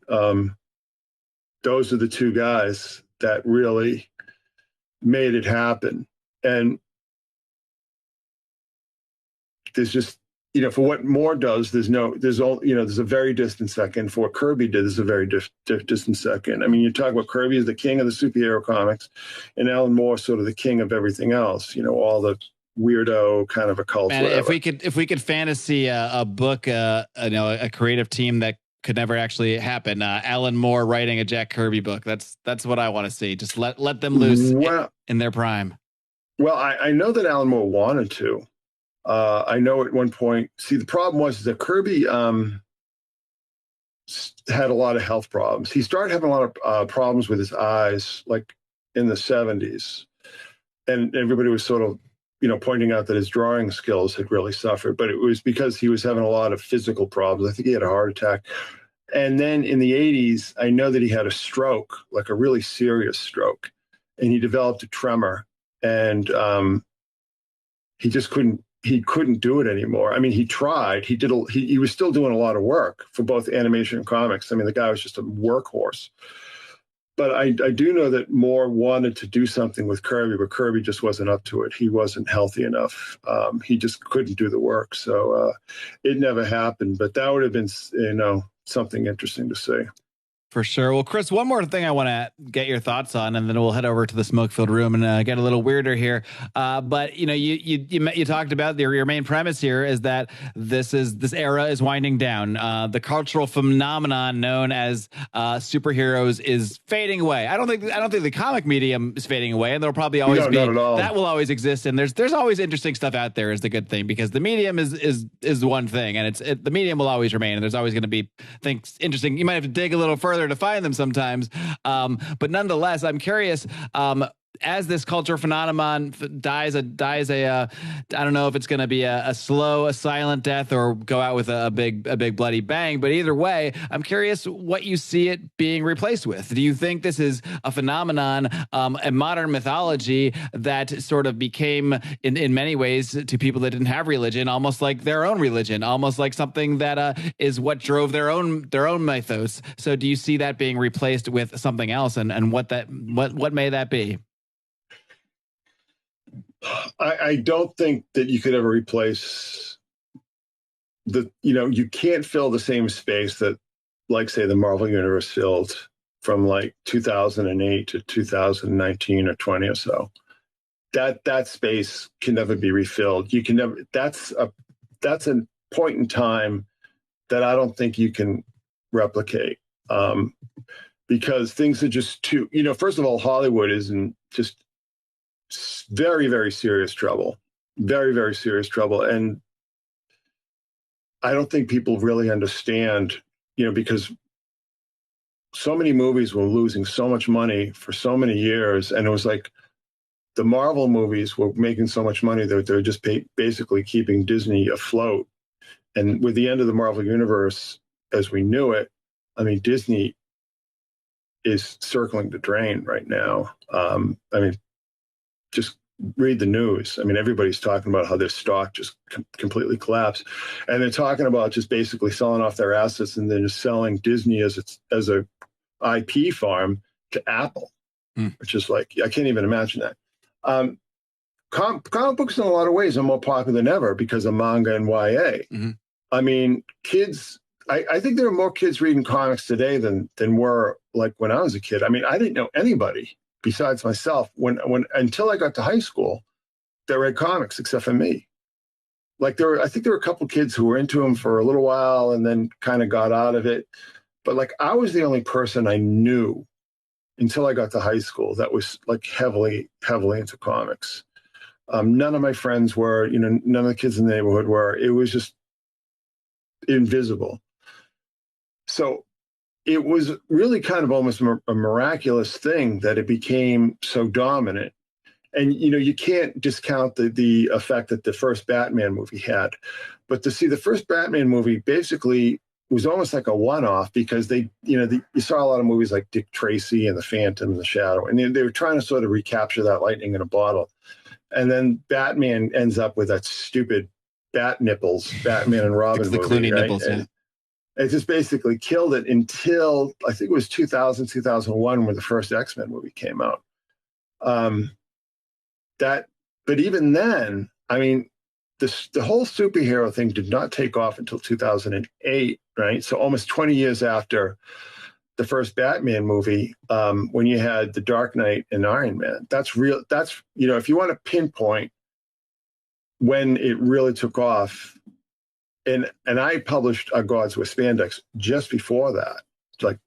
Those are the two guys that really made it happen. And there's just, for what Moore does, there's a very distant second. For what Kirby did, there's a very distant second. I mean, you talk about Kirby as the king of the superhero comics, and Alan Moore sort of the king of everything else. All the weirdo kind of occult. Man, if we could fantasy a book, a creative team that could never actually happen. Alan Moore writing a Jack Kirby book. That's what I want to see. Just let them loose in their prime. Well, I know that Alan Moore wanted to. I know at one point. See, the problem was that Kirby had a lot of health problems. He started having a lot of problems with his eyes, like in the 70s, and everybody was sort of, pointing out that his drawing skills had really suffered, but it was because he was having a lot of physical problems. I think he had a heart attack. And then in the 80s, I know that he had a stroke, like a really serious stroke, and he developed a tremor, and he just couldn't do it anymore. I mean, he tried. He was still doing a lot of work for both animation and comics. I mean, the guy was just a workhorse. But I do know that Moore wanted to do something with Kirby, but Kirby just wasn't up to it. He wasn't healthy enough. He just couldn't do the work. So it never happened. But that would have been, something interesting to see. For sure. Well, Chris, one more thing I want to get your thoughts on, and then we'll head over to the smoke-filled room and get a little weirder here. But you talked about your main premise here is that this era is winding down. The cultural phenomenon known as superheroes is fading away. I don't think the comic medium is fading away, and there'll probably always be that will always exist. And there's always interesting stuff out there is the good thing, because the medium is one thing, and the medium will always remain, and there's always going to be things interesting. You might have to dig a little further to find them sometimes. But nonetheless, I'm curious, as this culture phenomenon dies a I don't know if it's going to be a slow, silent death or go out with a big bloody bang. But either way, I'm curious what you see it being replaced with. Do you think this is a phenomenon, a modern mythology that sort of became, in many ways, to people that didn't have religion, almost like their own religion, almost like something that is what drove their own mythos? So do you see that being replaced with something else, and what may that be? I don't think that you could ever replace you can't fill the same space that, like, say, the Marvel Universe filled from like 2008 to 2019 or 20 or so. That space can never be refilled. You can never. That's a point in time that I don't think you can replicate, because things are just too. First of all, Hollywood is in just very, very serious trouble, very, very serious trouble. And I don't think people really understand, because so many movies were losing so much money for so many years. And it was like the Marvel movies were making so much money that they're just basically keeping Disney afloat. And with the end of the Marvel Universe, as we knew it, I mean, Disney is circling the drain right now. Just read the news. I mean, everybody's talking about how their stock just completely collapsed, and they're talking about just basically selling off their assets and then just selling Disney as a IP farm to Apple, which is like, I can't even imagine that. Comic books in a lot of ways are more popular than ever because of manga and YA. Mm-hmm. I mean, kids. I think there are more kids reading comics today than were like when I was a kid. I mean, I didn't know anybody besides myself when until I got to high school that read comics except for me. Like I think there were a couple kids who were into them for a little while and then kind of got out of it. But like, I was the only person I knew until I got to high school that was like heavily into comics. None of my friends were, none of the kids in the neighborhood were. It was just invisible. So it was really kind of almost a miraculous thing that it became so dominant. And, you can't discount the effect that the first Batman movie had. But to see the first Batman movie basically was almost like a one-off, because you saw a lot of movies like Dick Tracy and The Phantom and The Shadow, and they were trying to sort of recapture that lightning in a bottle. And then Batman ends up with that stupid bat nipples, Batman and Robin the movie, Clooney right? nipples, yeah. It just basically killed it until I think it was 2000, 2001 when the first X-Men movie came out. But even then, I mean, the whole superhero thing did not take off until 2008, right? So almost 20 years after the first Batman movie, when you had The Dark Knight and Iron Man. That's real. That's, if you want to pinpoint when it really took off, and I published Our Gods with Spandex just before that, like a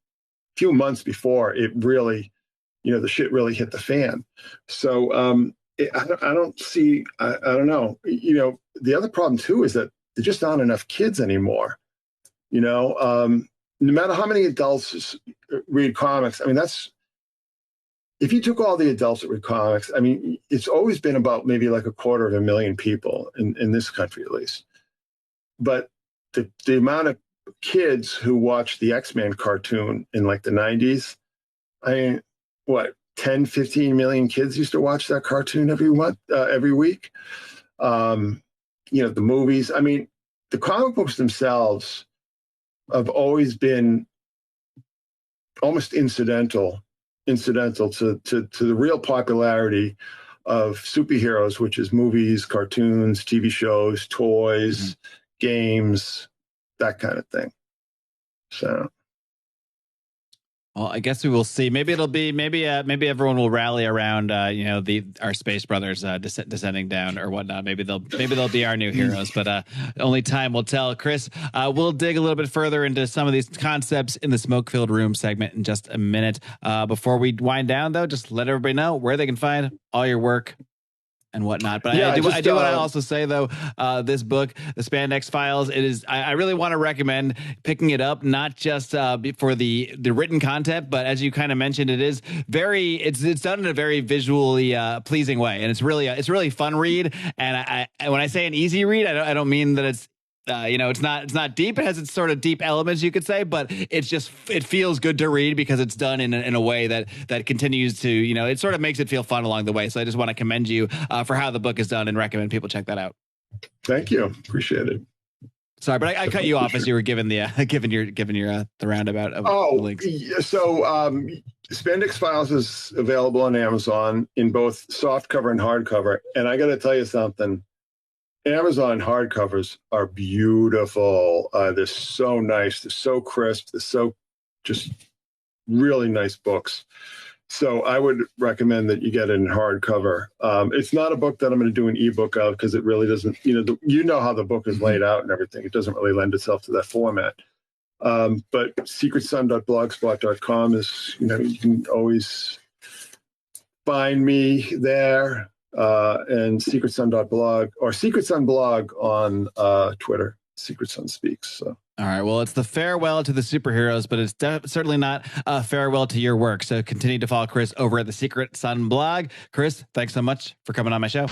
few months before it really, the shit really hit the fan. So I don't know. The other problem too is that there just aren't enough kids anymore. No matter how many adults read comics, I mean, if you took all the adults that read comics, I mean, it's always been about maybe like 250,000 people in this country, at least. But the amount of kids who watched the X-Men cartoon in like the 90s, I mean, what, 10, 15 million kids used to watch that cartoon every week. The movies, I mean, the comic books themselves have always been almost incidental to the real popularity of superheroes, which is movies, cartoons, TV shows, toys, games, that kind of thing. So, well, I guess we will see. Maybe it'll be maybe everyone will rally around our space brothers descending down or whatnot. Maybe they'll be our new heroes, but only time will tell. Chris, we'll dig a little bit further into some of these concepts in the smoke-filled room segment in just a minute. Before we wind down, though, just let everybody know where they can find all your work and whatnot. But I do want to also say, though, this book, The Spandex Files, I really want to recommend picking it up, not just for the written content, but as you kind of mentioned, it's done in a very visually pleasing way, and it's really fun read. And when I say an easy read, I don't mean that it's it's not deep. It has its sort of deep elements, you could say, but it feels good to read because it's done in a way that continues to, it sort of makes it feel fun along the way. So I just want to commend you for how the book is done and recommend people check that out. Thank you. Appreciate it. Sorry, but I cut you off as you were giving the roundabout of the links. So Spandex Files is available on Amazon in both softcover and hardcover. And I got to tell you something. Amazon hardcovers are beautiful. They're so nice. They're so crisp. They're so just really nice books. So I would recommend that you get it in hardcover. It's not a book that I'm going to do an ebook of because it really doesn't, how the book is laid out and everything. It doesn't really lend itself to that format. But secretsun.blogspot.com is, you can always find me there. And secretsun.blog or secretsunblog on Twitter. Secret Sun Speaks. So. All right. Well, it's the farewell to the superheroes, but it's certainly not a farewell to your work. So continue to follow Chris over at the Secret Sun blog. Chris, thanks so much for coming on my show.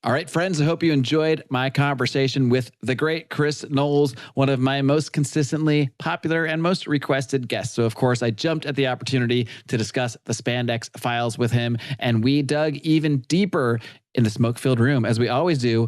All right, friends, I hope you enjoyed my conversation with the great Chris Knowles, one of my most consistently popular and most requested guests. So, of course, I jumped at the opportunity to discuss the Spandex Files with him, and we dug even deeper in the smoke-filled room, as we always do.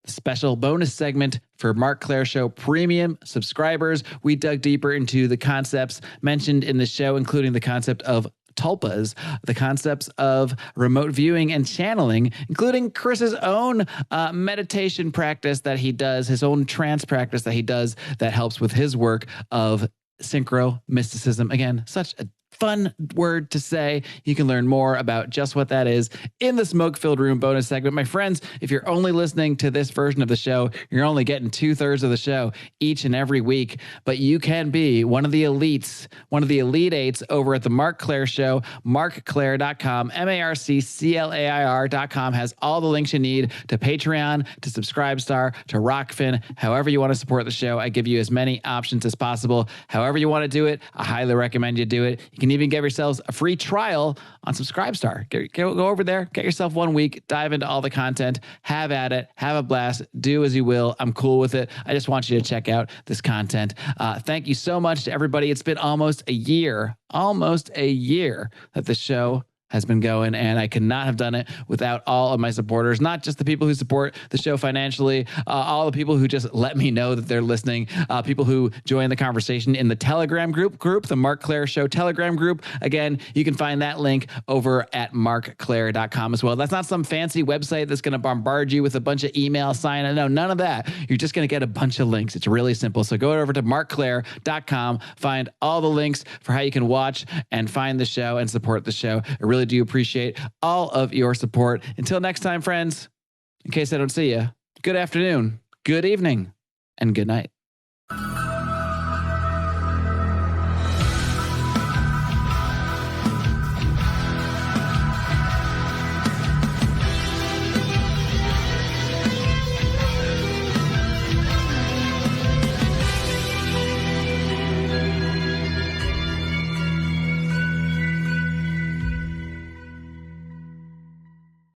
The special bonus segment for Marc Clair Show premium subscribers. We dug deeper into the concepts mentioned in the show, including the concept of tulpas, the concepts of remote viewing and channeling, including Chris's own meditation practice that he does, his own trance practice that he does that helps with his work of synchro mysticism. Again, such a fun word to say. You can learn more about just what that is in the smoke-filled room bonus segment. My friends, if you're only listening to this version of the show, you're only getting 2/3 of the show each and every week, but you can be one of the elites, one of the elite eights over at the Marc Clair Show. MarcClair.com, MarcClair.com has all the links you need to Patreon, to Subscribestar, to Rockfin, however you want to support the show. I give you as many options as possible. However you want to do it, I highly recommend you do it. You can even give yourselves a free trial on Subscribestar. Go over there, get yourself 1 week, dive into all the content, have at it, have a blast, do as you will. I'm cool with it. I just want you to check out this content. Thank you so much to everybody. It's been almost a year that the show has been going, and I could not have done it without all of my supporters, not just the people who support the show financially, all the people who just let me know that they're listening, people who join the conversation in the Telegram group, the Marc Clair Show Telegram group. Again, you can find that link over at MarcClair.com as well. That's not some fancy website that's going to bombard you with a bunch of email sign. No, none of that. You're just going to get a bunch of links. It's really simple. So go over to MarcClair.com, find all the links for how you can watch and find the show and support the show. It really really do appreciate all of your support. Until next time, friends, in case I don't see you, good afternoon, good evening, and good night.